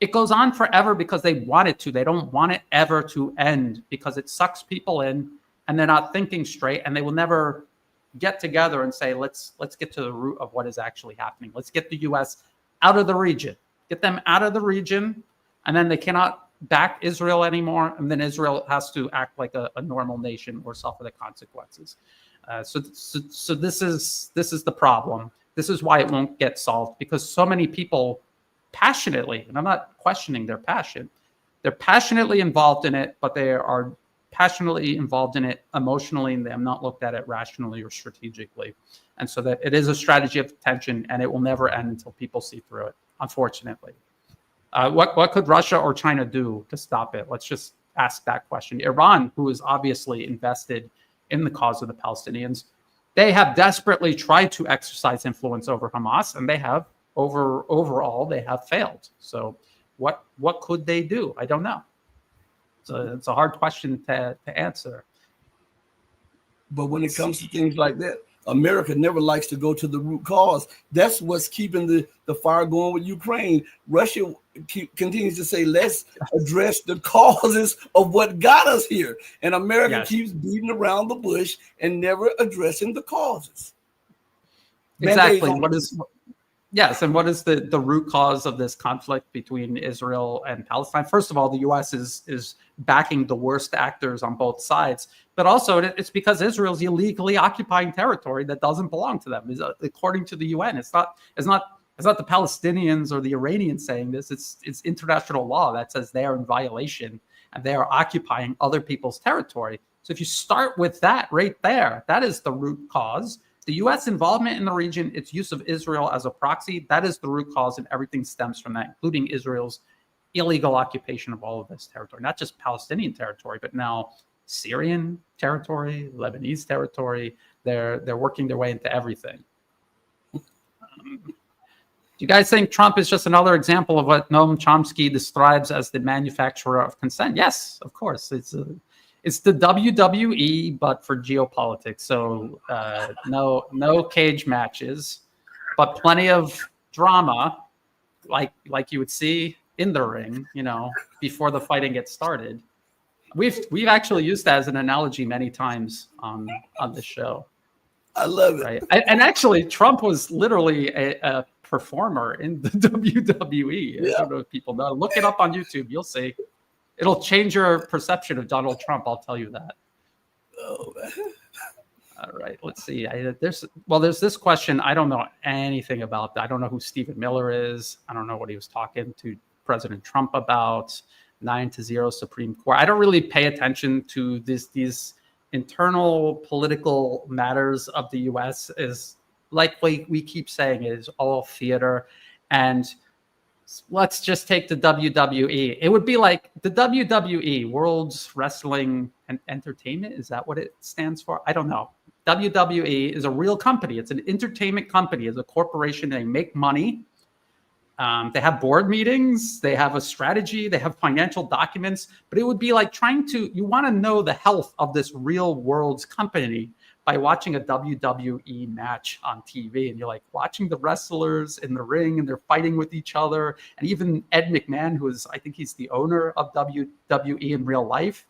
it goes on forever because they want it to. They don't want it ever to end because it sucks people in and they're not thinking straight, and they will never get together and say, let's get to the root of what is actually happening. Let's get the U.S. out of the region, get them out of the region, and then they cannot back Israel anymore. And then Israel has to act like a normal nation or suffer the consequences. So this is the problem. This is why it won't get solved, because so many people passionately, and I'm not questioning their passion, they're passionately involved in it, but they are passionately involved in it emotionally, and they have not looked at it rationally or strategically. And so that it is a strategy of tension, and it will never end until people see through it, unfortunately. What could Russia or China do to stop it? Let's just ask that question. Iran, who is obviously invested in the cause of the Palestinians, they have desperately tried to exercise influence over Hamas, and they have overall they have failed. So what could they do? I don't know. So it's a hard question to answer. But when it comes to things like that, America never likes to go to the root cause. That's what's keeping the fire going with Ukraine. Russia continues to say, let's address the causes of what got us here. And America keeps beating around the bush and never addressing the causes. Exactly. And what is the root cause of this conflict between Israel and Palestine? First of all, the U.S. is backing the worst actors on both sides, but also it's because Israel's illegally occupying territory that doesn't belong to them. According to the UN, it's not the Palestinians or the Iranians saying this. It's international law that says they are in violation and they are occupying other people's territory. So if you start with that right there, that is the root cause. The U.S. involvement in the region, its use of Israel as a proxy, that is the root cause, and everything stems from that, including Israel's illegal occupation of all of this territory, not just Palestinian territory, but now Syrian territory, Lebanese territory. They're working their way into everything. Do you guys think Trump is just another example of what Noam Chomsky describes as the manufacturer of consent? Yes, of course. It's the WWE, but for geopolitics. So no cage matches, but plenty of drama, like you would see in the ring, before the fighting gets started. We've actually used that as an analogy many times on the show. I love it. Right. And actually, Trump was literally a performer in the WWE. Yeah. I don't know if people know. Look it up on YouTube. You'll see. It'll change your perception of Donald Trump. I'll tell you that. Oh, man. All right. Let's see. There's this question. I don't know anything about that. I don't know who Stephen Miller is. I don't know what he was talking to President Trump about. 9-0 Supreme Court. I don't really pay attention to these internal political matters of the U.S. Is like we keep saying, it is all theater. And let's just take the WWE. It would be like the WWE, World's Wrestling and Entertainment. Is that what it stands for? I don't know. WWE is a real company. It's an entertainment company. It's a corporation. They make money. They have board meetings. They have a strategy. They have financial documents. But it would be like you want to know the health of this real world's company by watching a WWE match on TV. And you're like watching the wrestlers in the ring and they're fighting with each other. And even Ed McMahon, I think he's the owner of WWE in real life.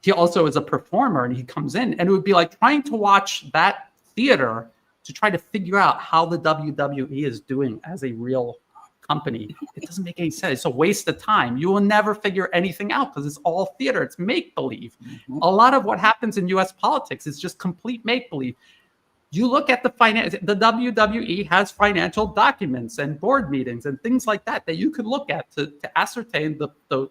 He also is a performer and he comes in, and it would be like trying to watch that theater to try to figure out how the WWE is doing as a real company. It doesn't make any sense. It's a waste of time. You will never figure anything out because it's all theater. It's make-believe. Mm-hmm. A lot of what happens in U.S. politics is just complete make-believe. You look at the WWE has financial documents and board meetings and things like that you could look at to ascertain the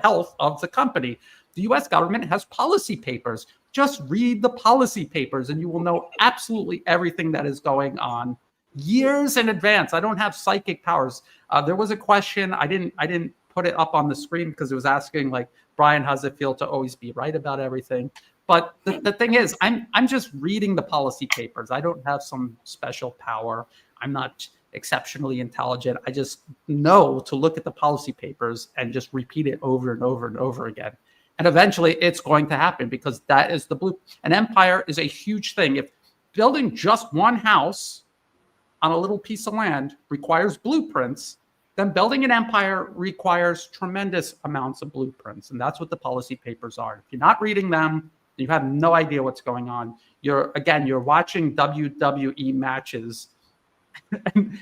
health of the company. The U.S. government has policy papers. Just read the policy papers and you will know absolutely everything that is going on years in advance. I don't have psychic powers. There was a question. I didn't put it up on the screen because it was asking like, Brian, how does it feel to always be right about everything? But the thing is, I'm just reading the policy papers. I don't have some special power. I'm not exceptionally intelligent. I just know to look at the policy papers and just repeat it over and over and over again. And eventually it's going to happen because that is the blue. An empire is a huge thing. If building just one house on a little piece of land requires blueprints, then building an empire requires tremendous amounts of blueprints. And that's what the policy papers are. If you're not reading them, you have no idea what's going on. You're watching WWE matches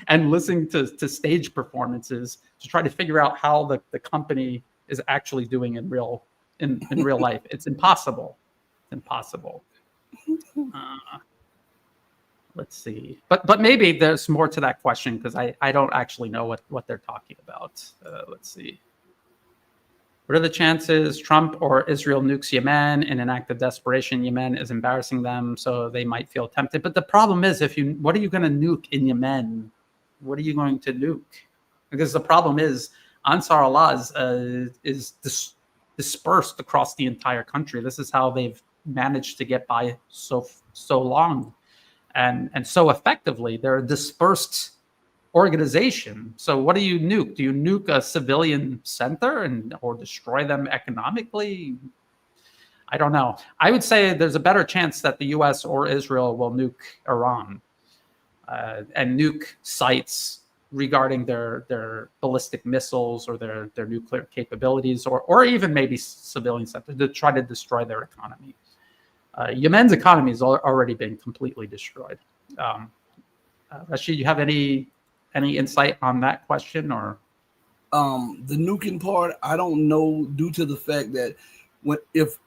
and listening to stage performances to try to figure out how the company is actually doing in real life. It's impossible. It's impossible. Let's see. But maybe there's more to that question because I don't actually know what they're talking about. Let's see. What are the chances Trump or Israel nukes Yemen in an act of desperation? Yemen is embarrassing them, so they might feel tempted. But the problem is, what are you going to nuke in Yemen? What are you going to nuke? Because the problem is Ansar Allah is dispersed across the entire country. This is how they've managed to get by so long and so effectively. They're a dispersed organization. So what do you nuke? Do you nuke a civilian center or destroy them economically? I don't know. I would say there's a better chance that the U.S. or Israel will nuke Iran and nuke sites regarding their ballistic missiles or their nuclear capabilities, or even maybe civilian centers to try to destroy their economy. Yemen's economy has already been completely destroyed. Rasheed, you have any insight on that question? Or the nuking part, I don't know, due to the fact that if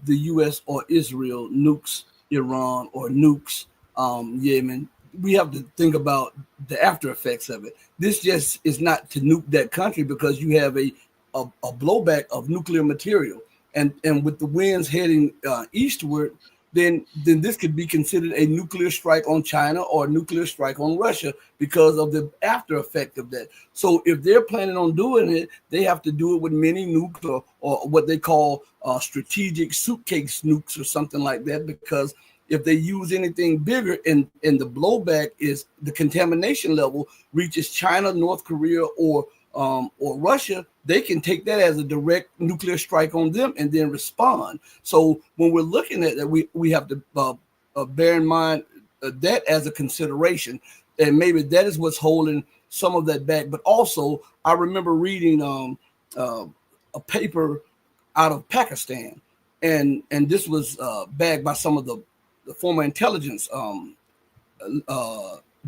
the U.S. or Israel nukes Iran or nukes Yemen, we have to think about the after effects of it. This just is not to nuke that country because you have a blowback of nuclear material, and with the winds heading eastward, then this could be considered a nuclear strike on China or a nuclear strike on Russia because of the after effect of that. So if they're planning on doing it, they have to do it with mini nukes or what they call strategic suitcase nukes or something like that, because if they use anything bigger and the blowback is the contamination level reaches China, North Korea, or Russia, they can take that as a direct nuclear strike on them and then respond. So when we're looking at that, we have to bear in mind that as a consideration, and maybe that is what's holding some of that back. But also, I remember reading a paper out of Pakistan, and this was backed by some of the former intelligence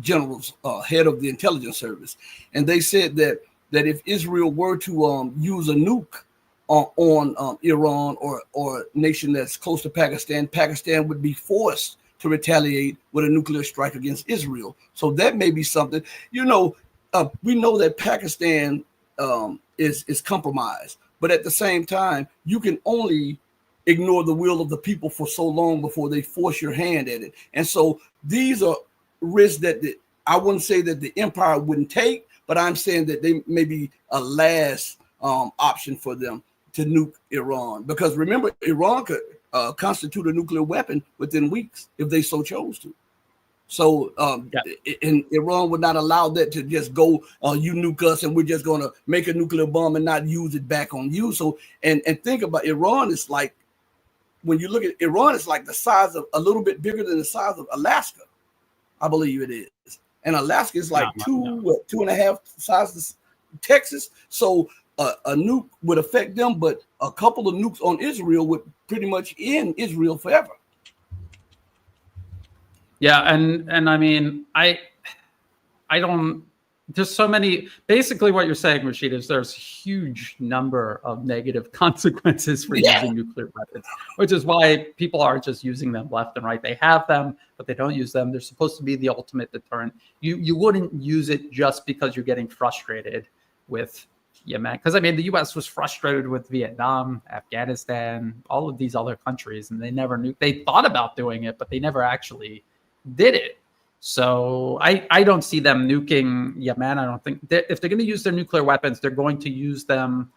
generals, head of the intelligence service, and they said that if Israel were to use a nuke on Iran or nation that's close to Pakistan, Pakistan would be forced to retaliate with a nuclear strike against Israel. So that may be something. We know that Pakistan is compromised, but at the same time, you can only ignore the will of the people for so long before they force your hand at it. And so these are risks that I wouldn't say that the empire wouldn't take, but I'm saying that they may be a last option for them to nuke Iran. Because remember, Iran could constitute a nuclear weapon within weeks if they so chose to. So and Iran would not allow that to just go, you nuke us and we're just going to make a nuclear bomb and not use it back on you. So and think about Iran is like, when you look at Iran, it's like the size of a little bit bigger than the size of Alaska, I believe it is. And Alaska is like 2.5 sizes of Texas. So a nuke would affect them, but a couple of nukes on Israel would pretty much end Israel forever. Yeah, and I mean, I don't. There's so many. Basically, what you're saying, Rasheed, is there's a huge number of negative consequences for using nuclear weapons, which is why people are just using them left and right. They have them, but they don't use them. They're supposed to be the ultimate deterrent. You wouldn't use it just because you're getting frustrated with Yemen, because I mean, the U.S. was frustrated with Vietnam, Afghanistan, all of these other countries, and they never knew. They thought about doing it, but they never actually did it. So I don't see them nuking Yemen. I don't think if they're going to use their nuclear weapons, they're going to use them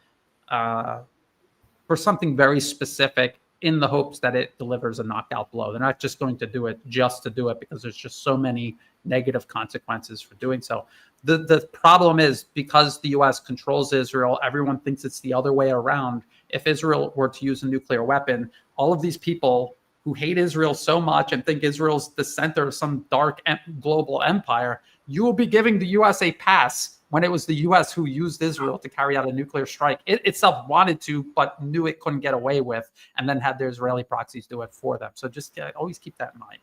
for something very specific in the hopes that it delivers a knockout blow. They're not just going to do it just to do it, because there's just so many negative consequences for doing so. The problem is, because the U.S. controls Israel, everyone thinks it's the other way around. If Israel were to use a nuclear weapon, all of these people who hate Israel so much and think Israel's the center of some dark global empire, you will be giving the U.S. a pass when it was the U.S. who used Israel to carry out a nuclear strike. It itself wanted to, but knew it couldn't get away with, and then had their Israeli proxies do it for them. So just always keep that in mind.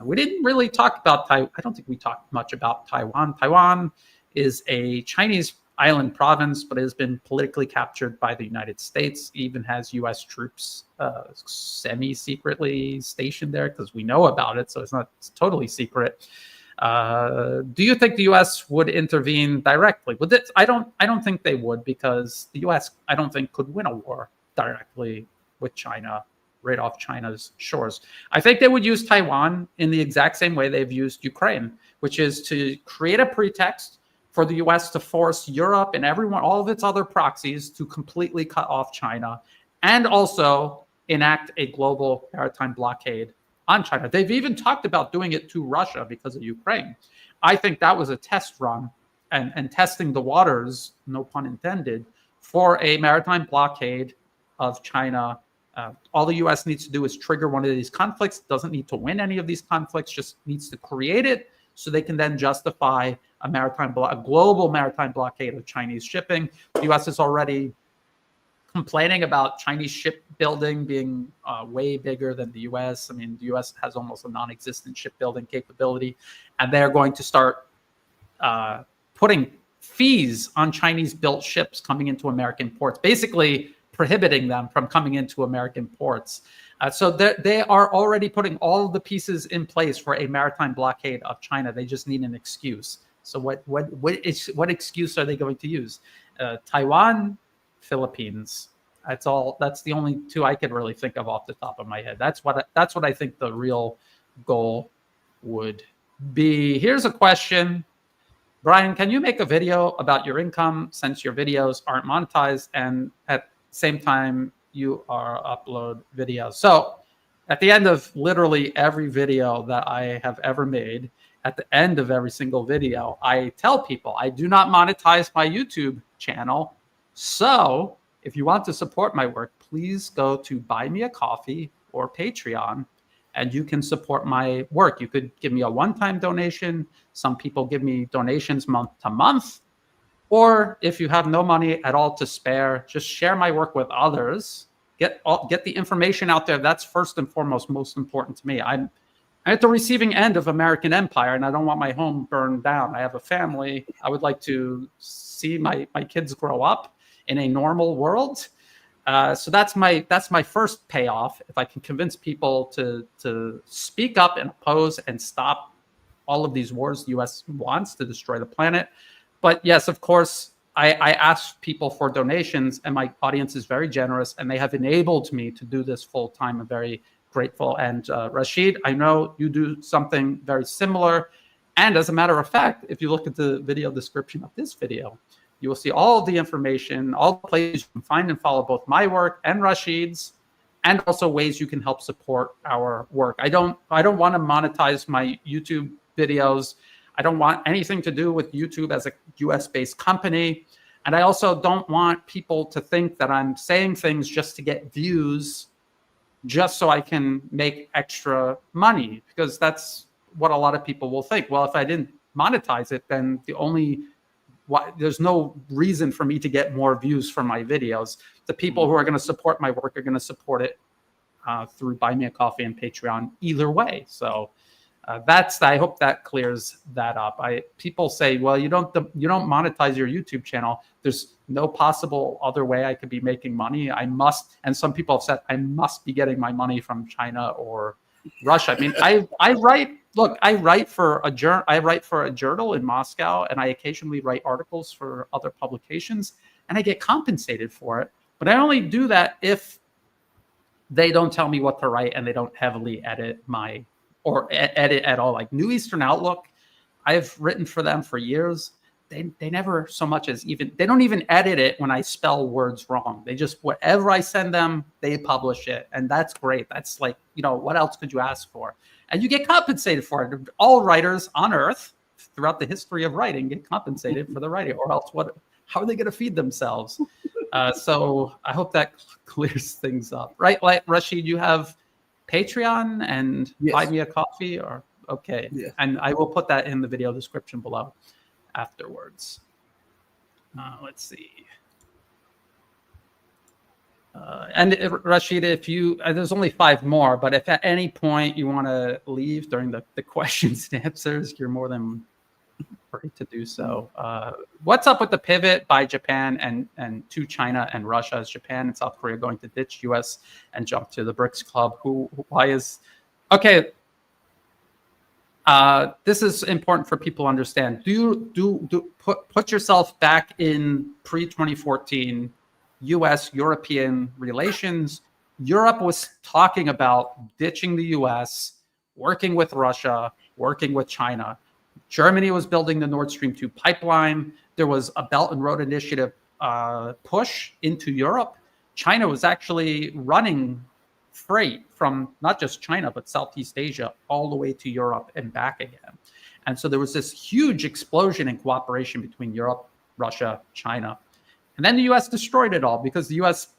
We didn't really talk about Taiwan. I don't think we talked much about Taiwan. Taiwan is a Chinese island province, but it has been politically captured by the United States. It even has U.S. troops semi-secretly stationed there, because we know about it, so it's totally secret. Do you think the U.S. would intervene directly with it? I don't think they would, because the U.S. I don't think could win a war directly with China right off China's shores. I think they would use Taiwan in the exact same way they've used Ukraine, which is to create a pretext for the U.S. to force Europe and everyone, all of its other proxies, to completely cut off China, and also enact a global maritime blockade on China. They've even talked about doing it to Russia because of Ukraine. I think that was a test run and testing the waters, no pun intended, for a maritime blockade of China. All the U.S. needs to do is trigger one of these conflicts. Doesn't need to win any of these conflicts, just needs to create it, so they can then justify a global maritime blockade of Chinese shipping. The U.S. is already complaining about Chinese shipbuilding being way bigger than the U.S. I mean, the U.S. has almost a non-existent shipbuilding capability, and they're going to start putting fees on Chinese-built ships coming into American ports, basically prohibiting them from coming into American ports. So they are already putting all of the pieces in place for a maritime blockade of China. They just need an excuse. So what excuse are they going to use? Taiwan, Philippines. That's all. That's the only two I could really think of off the top of my head. That's what I think the real goal would be. Here's a question. Brian, can you make a video about your income since your videos aren't monetized, and at the same time you are upload videos? So at the end of literally every video that I have ever made, at the end of every single video, I tell people I do not monetize my YouTube channel. So if you want to support my work, please go to Buy Me a Coffee or Patreon, and you can support my work. You could give me a one-time donation. Some people give me donations month to month. Or if you have no money at all to spare, just share my work with others. Get the information out there. That's first and foremost most important to me. I'm at the receiving end of American empire, and I don't want my home burned down. I have a family. I would like to see my kids grow up in a normal world. So that's my first payoff. If I can convince people to speak up and oppose and stop all of these wars the U.S. wants to destroy the planet. But yes, of course, I ask people for donations, and my audience is very generous, and they have enabled me to do this full time. I'm very grateful. And Rasheed, I know you do something very similar. And as a matter of fact, if you look at the video description of this video, you will see all of the information, all the places you can find and follow both my work and Rasheed's, and also ways you can help support our work. I don't want to monetize my YouTube videos. I don't want anything to do with YouTube as a US-based company. And I also don't want people to think that I'm saying things just to get views, just so I can make extra money, because that's what a lot of people will think. Well, if I didn't monetize it, then there's no reason for me to get more views from my videos. The people who are going to support my work are going to support it through Buy Me a Coffee and Patreon either way. So I hope that clears that up. People say, well, you don't monetize your YouTube channel. There's no possible other way I could be making money. And some people have said I must be getting my money from China or Russia. I mean, I write for a journal in Moscow, and I occasionally write articles for other publications, and I get compensated for it. But I only do that if they don't tell me what to write and they don't heavily edit edit at all. Like New Eastern Outlook, I've written for them for years. They never so much as they don't even edit it when I spell words wrong. They just, whatever I send them, they publish it. And that's great. That's like, what else could you ask for? And you get compensated for it. All writers on earth throughout the history of writing get compensated for the writing, or else how are they going to feed themselves? So I hope that clears things up, right? Like Rasheed, you have Patreon and Yes. Buy Me a Coffee, or okay. Yes. And I will put that in the video description below afterwards. Let's see. And Rasheed, if there's only 5 more, but if at any point you want to leave during the questions and answers, you're more than free to do so. What's up with the pivot by Japan and to China and Russia? Is Japan and South Korea going to ditch US and jump to the BRICS club? Okay. This is important for people to understand. Put yourself back in pre-2014 US-European relations. Europe was talking about ditching the US, working with Russia, working with China. Germany was building the Nord Stream 2 pipeline. There was a Belt and Road Initiative push into Europe. China was actually running freight from not just China, but Southeast Asia all the way to Europe and back again. And so there was this huge explosion in cooperation between Europe, Russia, China. And then the US destroyed it all, because the US,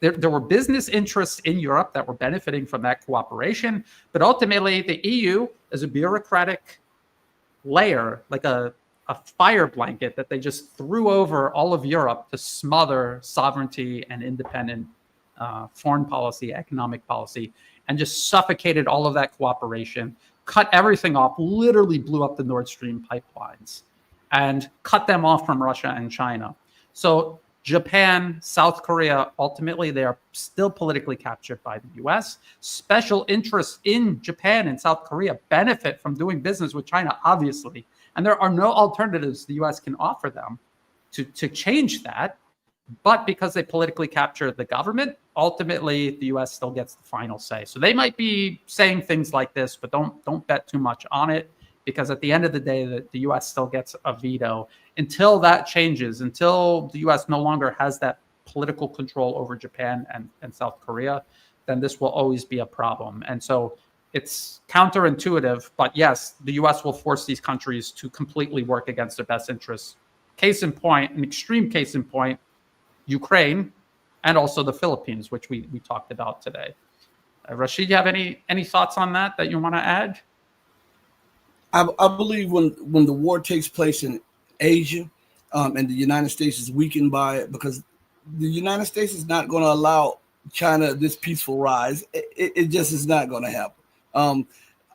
there were business interests in Europe that were benefiting from that cooperation. But ultimately, the EU is a bureaucratic layer, like a fire blanket that they just threw over all of Europe to smother sovereignty and independent foreign policy, economic policy, and just suffocated all of that cooperation, cut everything off, literally blew up the Nord Stream pipelines, and cut them off from Russia and China. So Japan, South Korea, ultimately, they are still politically captured by the US. Special interests in Japan and South Korea benefit from doing business with China, obviously. And there are no alternatives the US can offer them to change that. But because they politically capture the government, ultimately, the US still gets the final say. So they might be saying things like this, but don't bet too much on it, because at the end of the day, the US still gets a veto. Until that changes, until the US no longer has that political control over Japan and South Korea, then this will always be a problem. And so it's counterintuitive, but yes, the US will force these countries to completely work against their best interests. Case in point, an extreme case in point, Ukraine, and also the Philippines, which we talked about today. Rasheed, you have any thoughts on that you want to add? I believe when the war takes place in Asia, and the United States is weakened by it, because the United States is not going to allow China this peaceful rise. It just is not going to happen.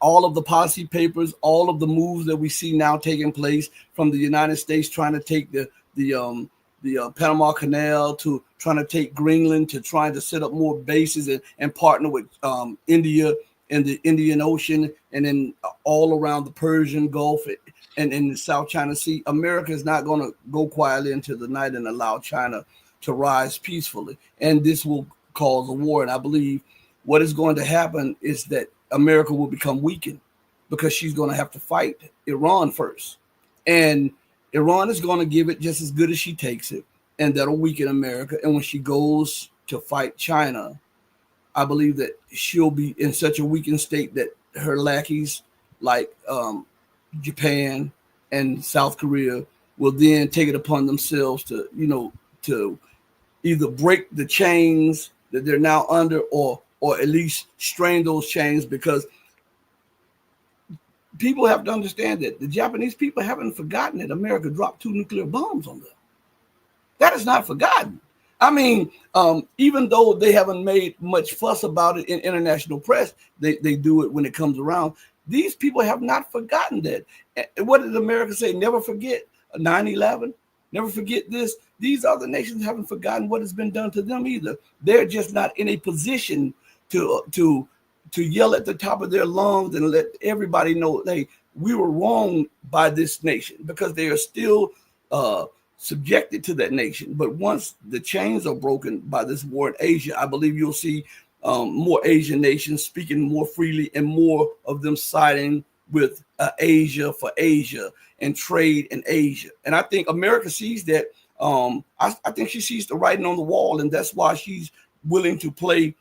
all of the policy papers, all of the moves that we see now taking place, from the United States trying to take the Panama Canal, to trying to take Greenland, to trying to set up more bases and partner with India and the Indian Ocean, and then all around the Persian Gulf and in the South China Sea. America is not going to go quietly into the night and allow China to rise peacefully. And this will cause a war. And I believe what is going to happen is that America will become weakened, because she's going to have to fight Iran first. And Iran is going to give it just as good as she takes it, and that'll weaken America. And when she goes to fight China, I believe that she'll be in such a weakened state that her lackeys, like Japan and South Korea, will then take it upon themselves to either break the chains that they're now under, or at least strain those chains, because people have to understand that the Japanese people haven't forgotten that America dropped 2 nuclear bombs on them. That is not forgotten. I mean, even though they haven't made much fuss about it in international press, they do it when it comes around. These people have not forgotten that. What did America say? Never forget 9/11. Never forget this. These other nations haven't forgotten what has been done to them either. They're just not in a position to yell at the top of their lungs and let everybody know, hey, we were wrong by this nation, because they are still subjected to that nation. But once the chains are broken by this war in Asia, I believe you'll see more Asian nations speaking more freely, and more of them siding with Asia for Asia and trade in Asia. And I think America sees that. I think she sees the writing on the wall, and that's why she's willing to play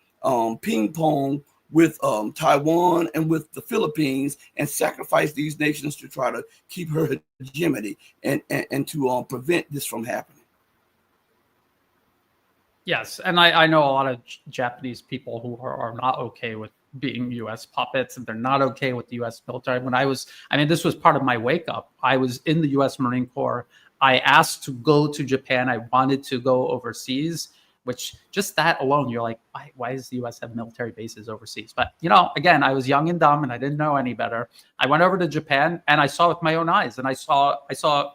ping pong with Taiwan and with the Philippines, and sacrifice these nations to try to keep her hegemony and to prevent this from happening. Yes, and I know a lot of Japanese people who are not okay with being U.S. puppets, and they're not okay with the U.S. military. This was part of my wake up. I was in the U.S. Marine Corps. I asked to go to Japan. I wanted to go overseas, which just that alone, you're like, why does the U.S. have military bases overseas? But, again, I was young and dumb, and I didn't know any better. I went over to Japan, and I saw with my own eyes, and I saw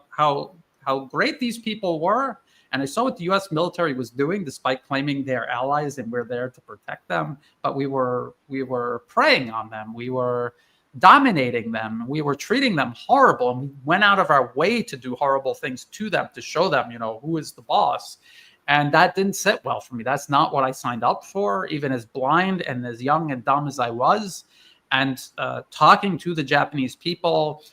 how great these people were. And I saw what the U.S. military was doing, despite claiming they're allies and we're there to protect them. But we were preying on them. We were dominating them. We were treating them horrible. And we went out of our way to do horrible things to them, to show them, who is the boss. And that didn't sit well for me. That's not what I signed up for, even as blind and as young and dumb as I was. And talking to the Japanese people,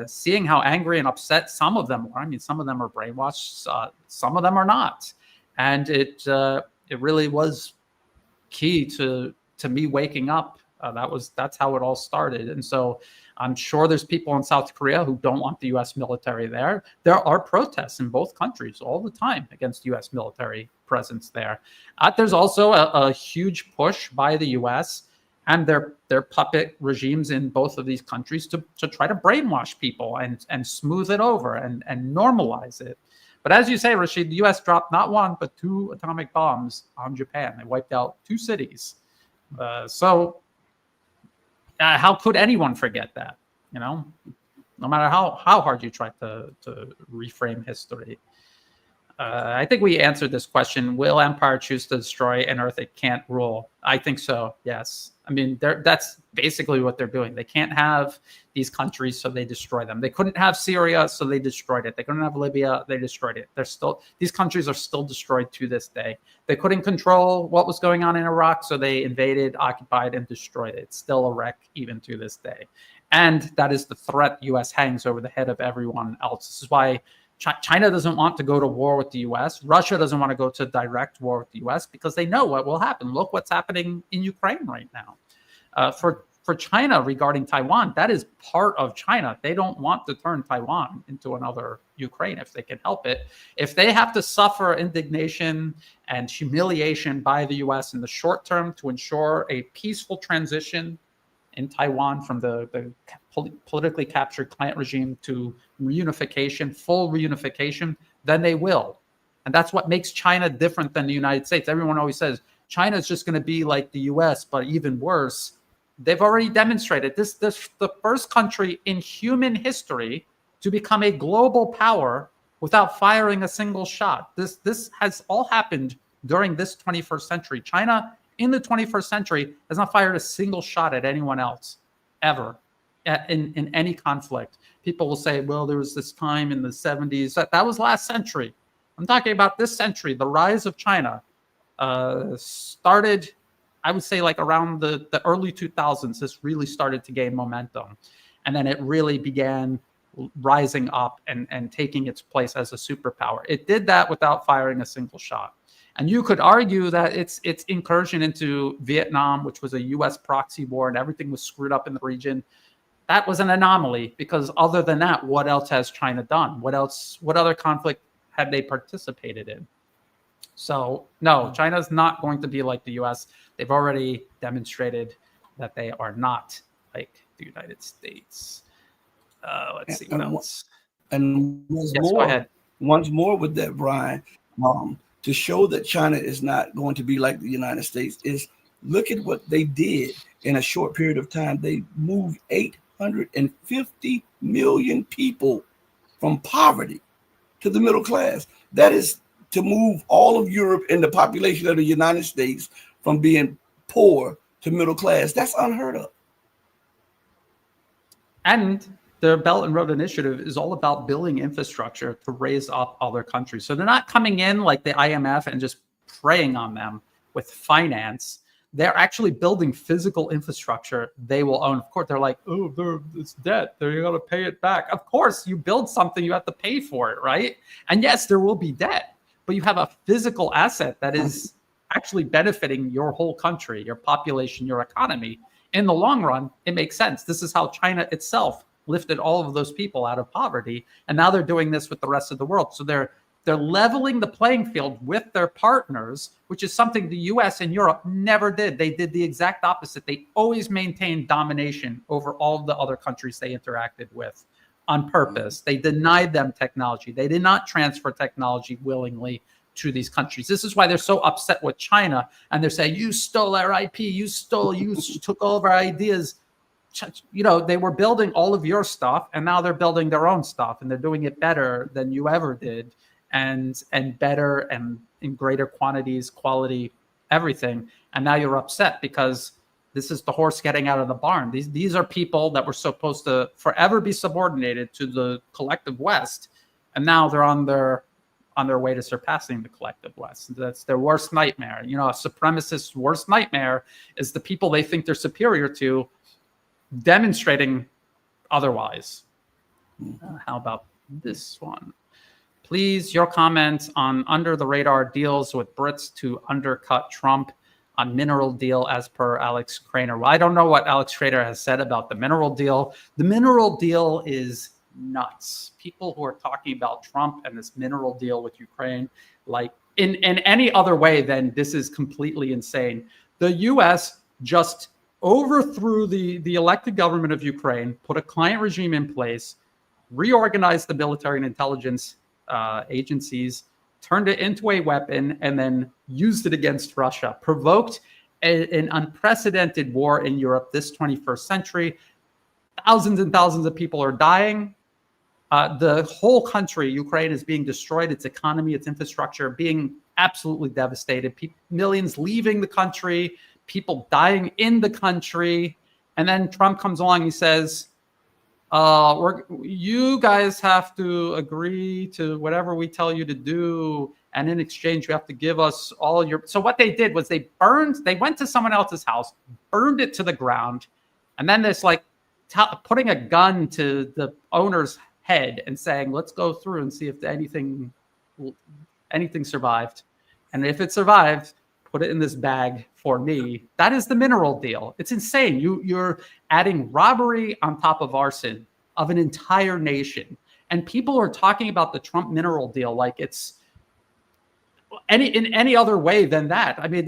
seeing how angry and upset some of them were. Some of them are brainwashed, some of them are not. And it really was key to me waking up. That's how it all started. And so I'm sure there's people in South Korea who don't want the U.S. military there. There are protests in both countries all the time against U.S. military presence there. There's also a huge push by the U.S. and their puppet regimes in both of these countries to try to brainwash people and smooth it over and normalize it. But as you say, Rasheed, the U.S. dropped not 1, but 2 atomic bombs on Japan. They wiped out 2 cities. So how could anyone forget that? No matter how hard you try to reframe history. I think we answered this question. Will empire choose to destroy an earth it can't rule? I think so, yes. That's basically what they're doing. They can't have these countries, so they destroy them. They couldn't have Syria, so they destroyed it. They couldn't have Libya, they destroyed it. These countries are still destroyed to this day. They couldn't control what was going on in Iraq, so they invaded, occupied, and destroyed it. It's still a wreck even to this day. And that is the threat the U.S. hangs over the head of everyone else. This is why China doesn't want to go to war with the U.S. Russia doesn't want to go to direct war with the U.S. because they know what will happen. Look what's happening in Ukraine right now. For China regarding Taiwan, that is part of China. They don't want to turn Taiwan into another Ukraine if they can help it. If they have to suffer indignation and humiliation by the U.S. in the short term to ensure a peaceful transition in Taiwan from the politically captured client regime to reunification, full reunification, then they will. And that's what makes China different than the United States. Everyone always says China is just going to be like the US, but even worse. They've already demonstrated this the first country in human history to become a global power without firing a single shot. This has all happened during this 21st century. China in the 21st century has not fired a single shot at anyone else ever in any conflict. People will say, well, there was this time in the 70s. That was last century. I'm talking about this century. The rise of China started, I would say, like around the early 2000s. This really started to gain momentum. And then it really began rising up and taking its place as a superpower. It did that without firing a single shot. And you could argue that its incursion into Vietnam, which was a U.S. proxy war and everything was screwed up in the region, that was an anomaly, because other than that, what else has China done? What other conflict had they participated in? So no, China's not going to be like the U.S. They've already demonstrated that they are not like the United States. Let's see what else. And once more with that, Brian, to show that China is not going to be like the United States is look at what they did in a short period of time. They moved 850 million people from poverty to the middle class. That is to move all of Europe and the population of the United States from being poor to middle class. That's unheard of. And the Belt and Road Initiative is all about building infrastructure to raise up other countries. So they're not coming in like the IMF and just preying on them with finance. They're actually building physical infrastructure they will own. Of course, they're like, oh, it's debt. They're going to pay it back. Of course, you build something, you have to pay for it, right? And yes, there will be debt, but you have a physical asset that is actually benefiting your whole country, your population, your economy. In the long run, it makes sense. This is how China itself lifted all of those people out of poverty. And now they're doing this with the rest of the world. So they're leveling the playing field with their partners, which is something the US and Europe never did. They did the exact opposite. They always maintained domination over all of the other countries they interacted with on purpose. They denied them technology. They did not transfer technology willingly to these countries. This is why they're so upset with China. And they're saying, you stole our IP, you took all of our ideas. You know, they were building all of your stuff, and now they're building their own stuff, and they're doing it better than you ever did, and better and in greater quantities, quality, everything. And now you're upset because this is the horse getting out of the barn. These are people that were supposed to forever be subordinated to the collective West, and now they're on their way to surpassing the collective West. That's their worst nightmare. You know, a supremacist's worst nightmare is the people they think they're superior to demonstrating otherwise. How about this one? Please, your comments on under the radar deals with Brits to undercut Trump on mineral deal as per Alex Craner. Well, I don't know what Alex Craner has said about the mineral deal. The mineral deal is nuts. People who are talking about Trump and this mineral deal with Ukraine, like in any other way than this is completely insane. The US just overthrew the elected government of Ukraine, put a client regime in place, reorganized the military and intelligence agencies, turned it into a weapon, and then used it against Russia, provoked an unprecedented war in Europe this 21st century. Thousands and thousands of people are dying. The whole country, Ukraine, is being destroyed. Its economy, its infrastructure being absolutely devastated. Millions leaving the country, people dying in the country. And then Trump comes along, he says, you guys have to agree to whatever we tell you to do. And in exchange, you have to give us all your. So what they did was they went to someone else's house, burned it to the ground. And then there's like putting a gun to the owner's head and saying, let's go through and see if anything survived. And if it survived, put it in this bag for me. That is the mineral deal. It's insane. You're adding robbery on top of arson of an entire nation. And people are talking about the Trump mineral deal like it's in any other way than that. I mean,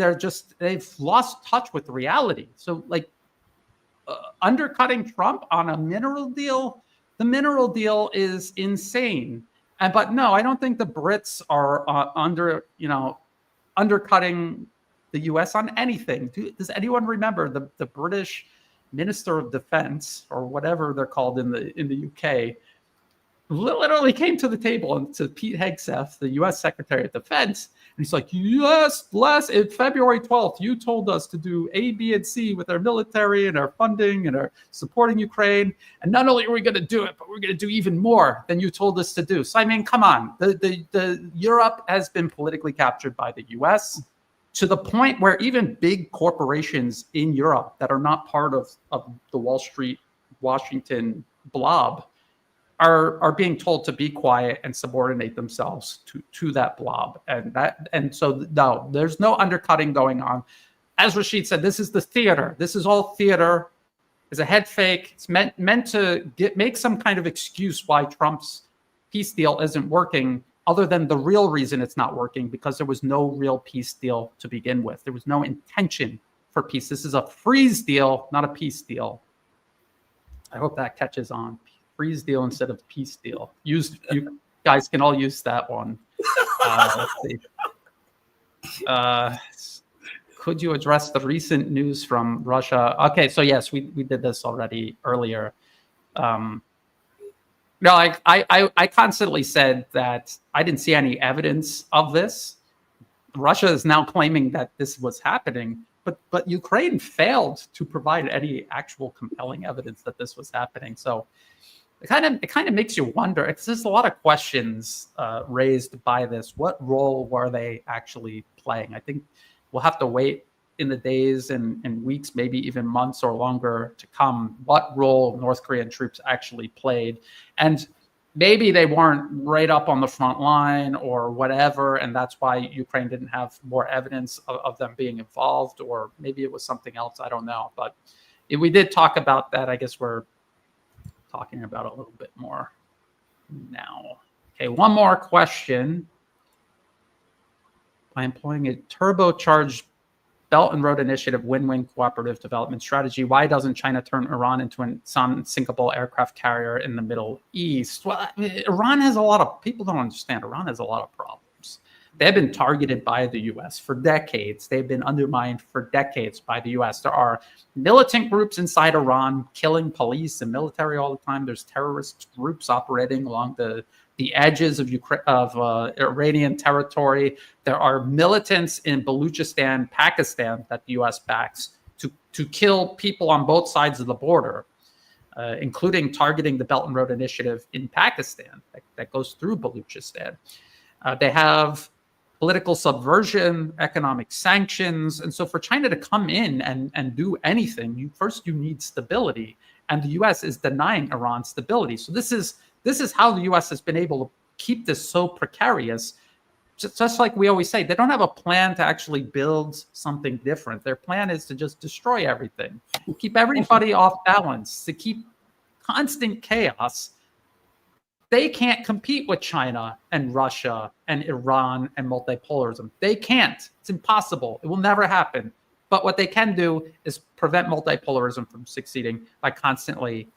they've lost touch with reality. So like undercutting Trump on a mineral deal, the mineral deal is insane. But no, I don't think the Brits are undercutting the U.S. on anything. Does anyone remember the British Minister of Defense, or whatever they're called in the UK, literally came to the table and to Pete Hegseth, the U.S. Secretary of Defense, and he's like, yes, February 12th, you told us to do A, B, and C with our military and our funding and our supporting Ukraine. And not only are we going to do it, but we're going to do even more than you told us to do. So, I mean, come on. The Europe has been politically captured by the U.S. to the point where even big corporations in Europe that are not part of the Wall Street, Washington blob are being told to be quiet and subordinate themselves to that blob. And so no, there's no undercutting going on. As Rasheed said, this is the theater. This is all theater. It's a head fake. It's meant to make some kind of excuse why Trump's peace deal isn't working, other than the real reason it's not working, because there was no real peace deal to begin with. There was no intention for peace. This is a freeze deal, not a peace deal. I hope that catches on. Freeze deal instead of peace deal. You guys can all use that one. Let's see. Could you address the recent news from Russia? Okay, so yes, we did this already earlier. No, I constantly said that I didn't see any evidence of this. Russia is now claiming that this was happening, but Ukraine failed to provide any actual compelling evidence that this was happening. So it kind of makes you wonder. There's a lot of questions raised by this. What role were they actually playing? I think we'll have to wait in the days and weeks, maybe even months or longer to come, what role North Korean troops actually played. And maybe they weren't right up on the front line or whatever, and that's why Ukraine didn't have more evidence of them being involved, or maybe it was something else. I don't know. But if we did talk about that, I guess we're talking about a little bit more now. Okay, one more question. By employing a turbocharged Belt and Road Initiative win-win cooperative development strategy, why doesn't China turn Iran into an unsinkable aircraft carrier in the Middle East? Well, Iran has a lot of, people don't understand, Iran has a lot of problems. They've been targeted by the U.S. for decades. They've been undermined for decades by the U.S. There are militant groups inside Iran killing police and military all the time. There's terrorist groups operating along the edges of Iranian territory. There are militants in Baluchistan, Pakistan, that the U.S. backs to kill people on both sides of the border, including targeting the Belt and Road Initiative in Pakistan that goes through Baluchistan. They have political subversion, economic sanctions. And so for China to come in and do anything, you need stability. And the U.S. is denying Iran stability. So this is how the U.S. has been able to keep this so precarious. Just like we always say, they don't have a plan to actually build something different. Their plan is to just destroy everything, keep everybody off balance, to keep constant chaos. They can't compete with China and Russia and Iran and multipolarism. They can't. It's impossible. It will never happen. But what they can do is prevent multipolarism from succeeding by constantly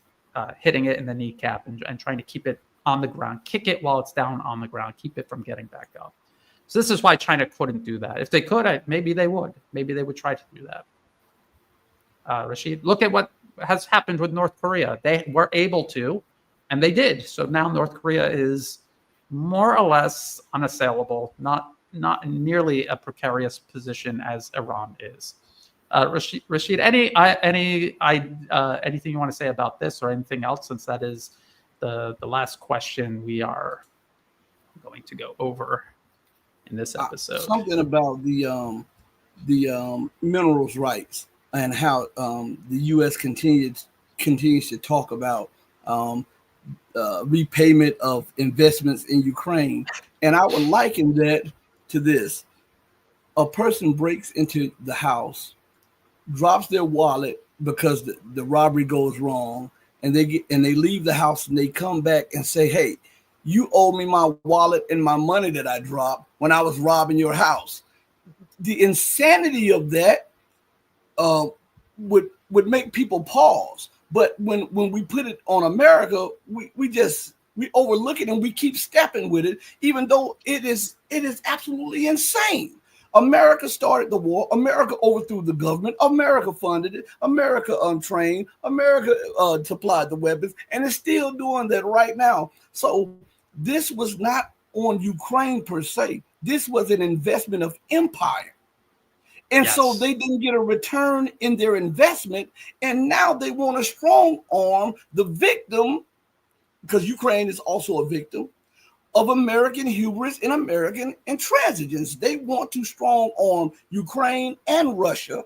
hitting it in the kneecap and trying to keep it on the ground, kick it while it's down on the ground, keep it from getting back up. So this is why China couldn't do that. If they could, maybe they would. Maybe they would try to do that. Rasheed, look at what has happened with North Korea. They were able to, and they did. So now North Korea is more or less unassailable, not nearly a precarious position as Iran is. Rasheed, anything you want to say about this or anything else, since that is the last question we are going to go over in this episode? Something about the minerals rights and how the U.S. continues to talk about repayment of investments in Ukraine. And I would liken that to this. A person breaks into the house, drops their wallet because the robbery goes wrong, and they leave the house and they come back and say, hey, you owe me my wallet and my money that I dropped when I was robbing your house. The insanity of that would make people pause. But when we put it on America, we overlook it and we keep stepping with it, even though it is absolutely insane. America started the war. America overthrew the government. America funded it. America trained. America supplied the weapons, and it's still doing that right now. So this was not on Ukraine per se. This was an investment of empire. And so they didn't get a return in their investment. And now they want to strong arm the victim, because Ukraine is also a victim of American hubris and American intransigence. They want to strong arm Ukraine and Russia.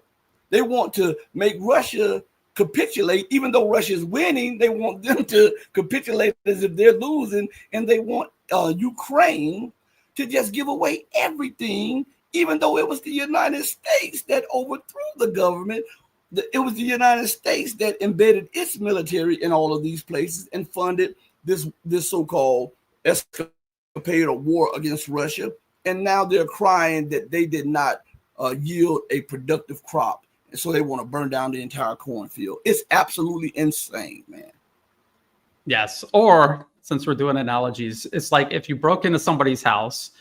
They want to make Russia capitulate. Even though Russia is winning, they want them to capitulate as if they're losing. And they want Ukraine to just give away everything, even though it was the United States that overthrew the government. It was the United States that embedded its military in all of these places and funded this so-called escapade or war against Russia. And now they're crying that they did not yield a productive crop. And so they want to burn down the entire cornfield. It's absolutely insane, man. Yes. Or since we're doing analogies, it's like if you broke into somebody's house,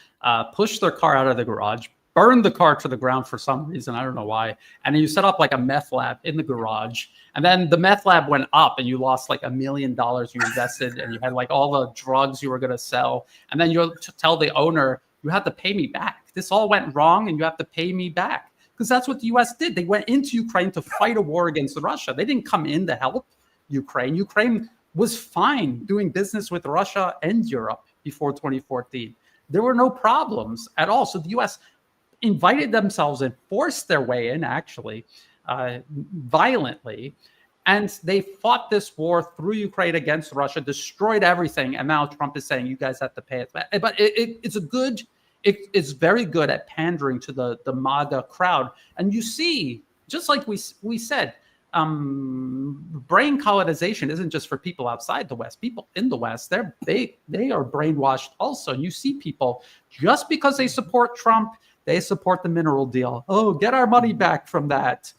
pushed their car out of the garage, burned the car to the ground for some reason, I don't know why, and then you set up like a meth lab in the garage, and then the meth lab went up and you lost like $1 million you invested, and you had like all the drugs you were going to sell, and then you tell the owner, you have to pay me back. This all went wrong and you have to pay me back. Because that's what the US did. They went into Ukraine to fight a war against Russia. They didn't come in to help Ukraine. Ukraine was fine doing business with Russia and Europe before 2014. There were no problems at all. So the US invited themselves and forced their way in, actually, violently. And they fought this war through Ukraine against Russia, destroyed everything. And now Trump is saying, you guys have to pay it back. But it's very good at pandering to the MAGA crowd. And you see, just like we said, brain colonization isn't just for people outside the West. People in the West, they are brainwashed also. And you see people, just because they support Trump, they support the mineral deal. Oh, get our money back from that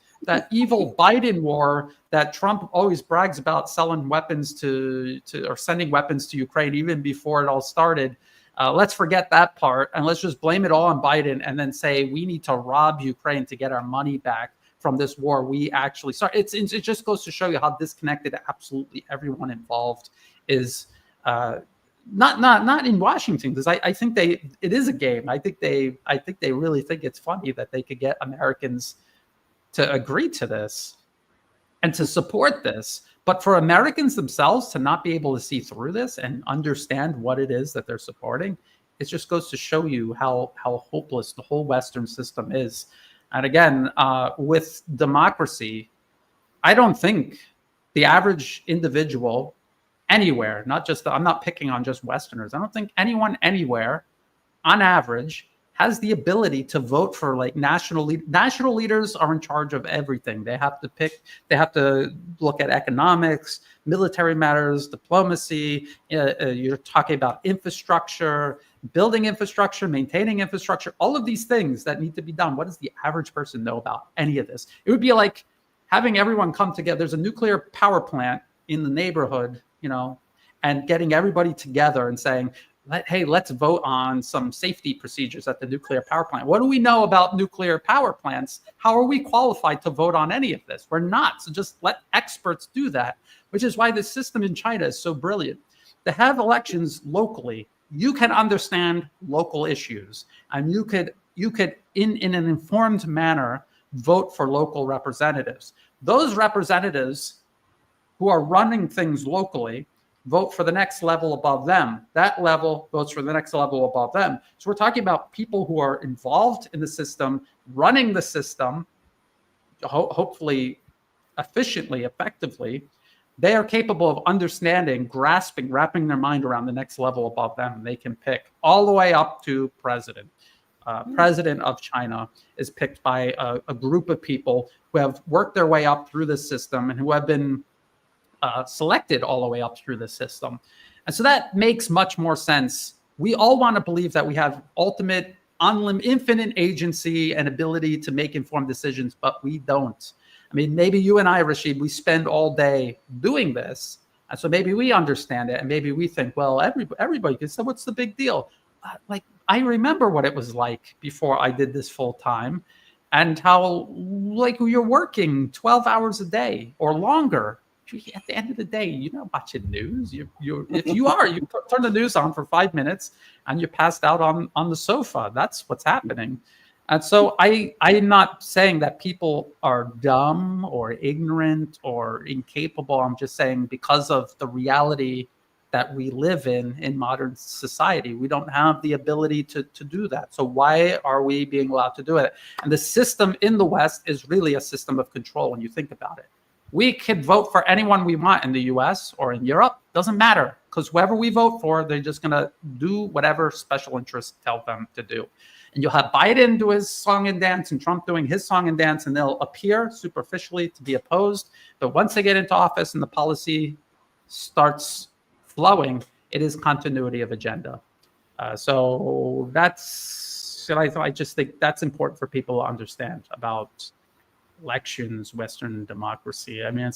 evil Biden war that Trump always brags about, selling weapons to or sending weapons to Ukraine even before it all started. Let's forget that part and let's just blame it all on Biden and then say we need to rob Ukraine to get our money back from this war we actually started. It just goes to show you how disconnected absolutely everyone involved is. Not in Washington, because I think it is a game. I think they really think it's funny that they could get Americans to agree to this and to support this. But for Americans themselves to not be able to see through this and understand what it is that they're supporting, it just goes to show you how hopeless the whole Western system is. And again, with democracy, I don't think the average individual anywhere, I'm not picking on just Westerners. I don't think anyone anywhere on average has the ability to vote for like national leaders are in charge of everything. They have to look at economics, military matters, diplomacy. You're talking about infrastructure, building infrastructure, maintaining infrastructure, all of these things that need to be done. What does the average person know about any of this? It would be like having everyone come together. There's a nuclear power plant in the neighborhood, and getting everybody together and saying, hey, let's vote on some safety procedures at the nuclear power plant. What do we know about nuclear power plants? How are we qualified to vote on any of this? We're not. So just let experts do that, which is why the system in China is so brilliant. To have elections locally, you can understand local issues, and you could in an informed manner vote for local representatives. Those representatives who are running things locally vote for the next level above them. That level votes for the next level above them. So we're talking about people who are involved in the system, running the system, hopefully efficiently, effectively. They are capable of understanding, grasping, wrapping their mind around the next level above them. They can pick all the way up to president. President of China is picked by a group of people who have worked their way up through the system and who have been selected all the way up through the system. And so that makes much more sense. We all want to believe that we have ultimate, infinite agency and ability to make informed decisions, but we don't. I mean, maybe you and I, Rasheed, we spend all day doing this. And so maybe we understand it. And maybe we think, well, everybody can say, what's the big deal? I remember what it was like before I did this full time, and how like you're working 12 hours a day or longer. At the end of the day, you're not watching news. If you are, you turn the news on for 5 minutes and you're passed out on the sofa. That's what's happening. And so I'm not saying that people are dumb or ignorant or incapable. I'm just saying because of the reality that we live in modern society, we don't have the ability to do that. So why are we being allowed to do it? And the system in the West is really a system of control when you think about it. We could vote for anyone we want in the US or in Europe. Doesn't matter, because whoever we vote for, they're just going to do whatever special interests tell them to do. And you'll have Biden do his song and dance and Trump doing his song and dance, and they'll appear superficially to be opposed. But once they get into office and the policy starts flowing, it is continuity of agenda. So that's, I just think that's important for people to understand about elections, Western democracy. I mean,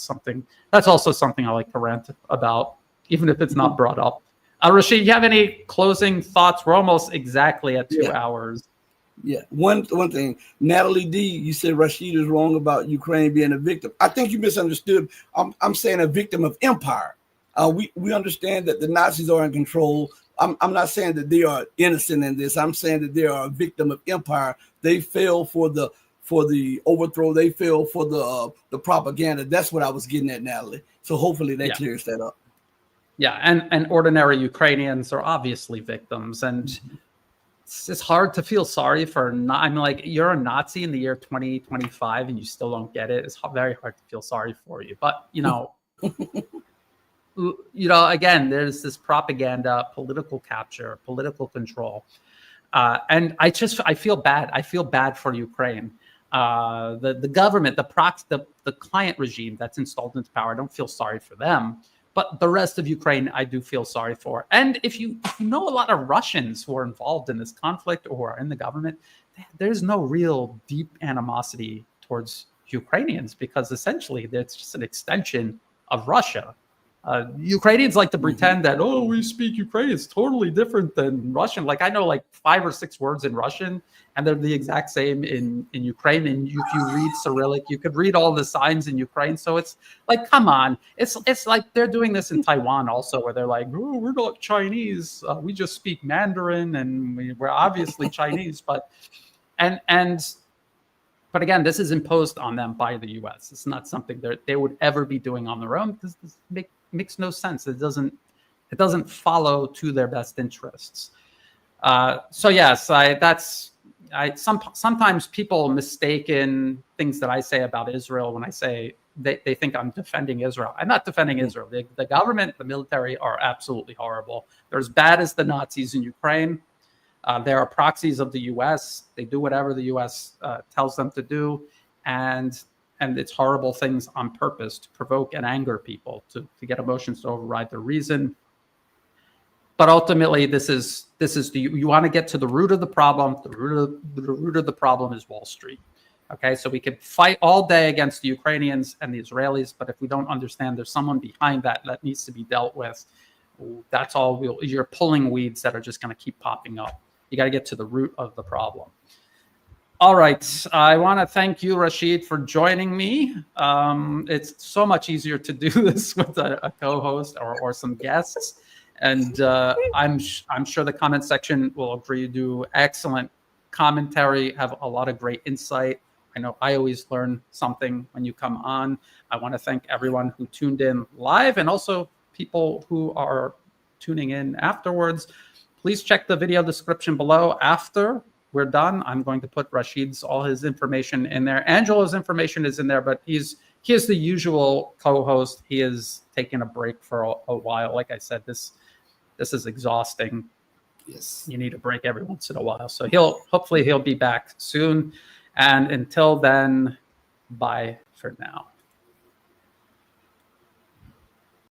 that's also something I like to rant about, even if it's not brought up. Rasheed, you have any closing thoughts? We're almost exactly at 2 hours. Yeah. One thing, Natalie D, you said Rasheed is wrong about Ukraine being a victim. I think you misunderstood. I'm saying a victim of empire. We understand that the Nazis are in control. I'm not saying that they are innocent in this. I'm saying that they are a victim of empire. They fell for the overthrow. They fell for the propaganda. That's what I was getting at, Natalie. So hopefully that clears that up. Yeah, and ordinary Ukrainians are obviously victims, and it's hard to feel sorry for. I'm like, you're a Nazi in the year 2025 and you still don't get it. It's very hard to feel sorry for you. But again, there's this propaganda, political capture, political control, and I feel bad. I feel bad for Ukraine. The government, the client regime that's installed into power. I don't feel sorry for them. But the rest of Ukraine, I do feel sorry for. And if you know a lot of Russians who are involved in this conflict or are in the government, there's no real deep animosity towards Ukrainians, because essentially it's just an extension of Russia. Ukrainians like to pretend that, we speak Ukrainian. It's totally different than Russian. Like, I know like 5 or 6 words in Russian, and they're the exact same in Ukraine. And if you read Cyrillic, you could read all the signs in Ukraine. So it's like, come on. It's like they're doing this in Taiwan also, where they're like, we're not Chinese. We just speak Mandarin, and we're obviously Chinese. But again, this is imposed on them by the U.S. It's not something that they would ever be doing on their own, because this makes no sense. It doesn't follow to their best interests. So yes, sometimes people mistaken things that I say about Israel when I say they think I'm defending Israel. I'm not defending Israel. The government, the military are absolutely horrible. They're as bad as the Nazis in Ukraine. There are proxies of the U.S. They do whatever the U.S. Tells them to do, and it's horrible things on purpose to provoke and anger people, to get emotions to override their reason. But ultimately, you want to get to the root of the problem. The root of the problem is Wall Street. Okay, so we could fight all day against the Ukrainians and the Israelis, but if we don't understand there's someone behind that needs to be dealt with, that's all you're pulling weeds that are just going to keep popping up. You got to get to the root of the problem. All right. I want to thank you, Rasheed, for joining me. It's so much easier to do this with a co-host or some guests. And I'm sure the comment section will agree. You do excellent commentary, have a lot of great insight. I know I always learn something when you come on. I want to thank everyone who tuned in live, and also people who are tuning in afterwards. Please check the video description below. After we're done, I'm going to put Rasheed's all his information in there. Angelo's information is in there, but he is the usual co-host. He is taking a break for a while. Like I said, this is exhausting. Yes, you need a break every once in a while. So hopefully he'll be back soon. And until then, bye for now.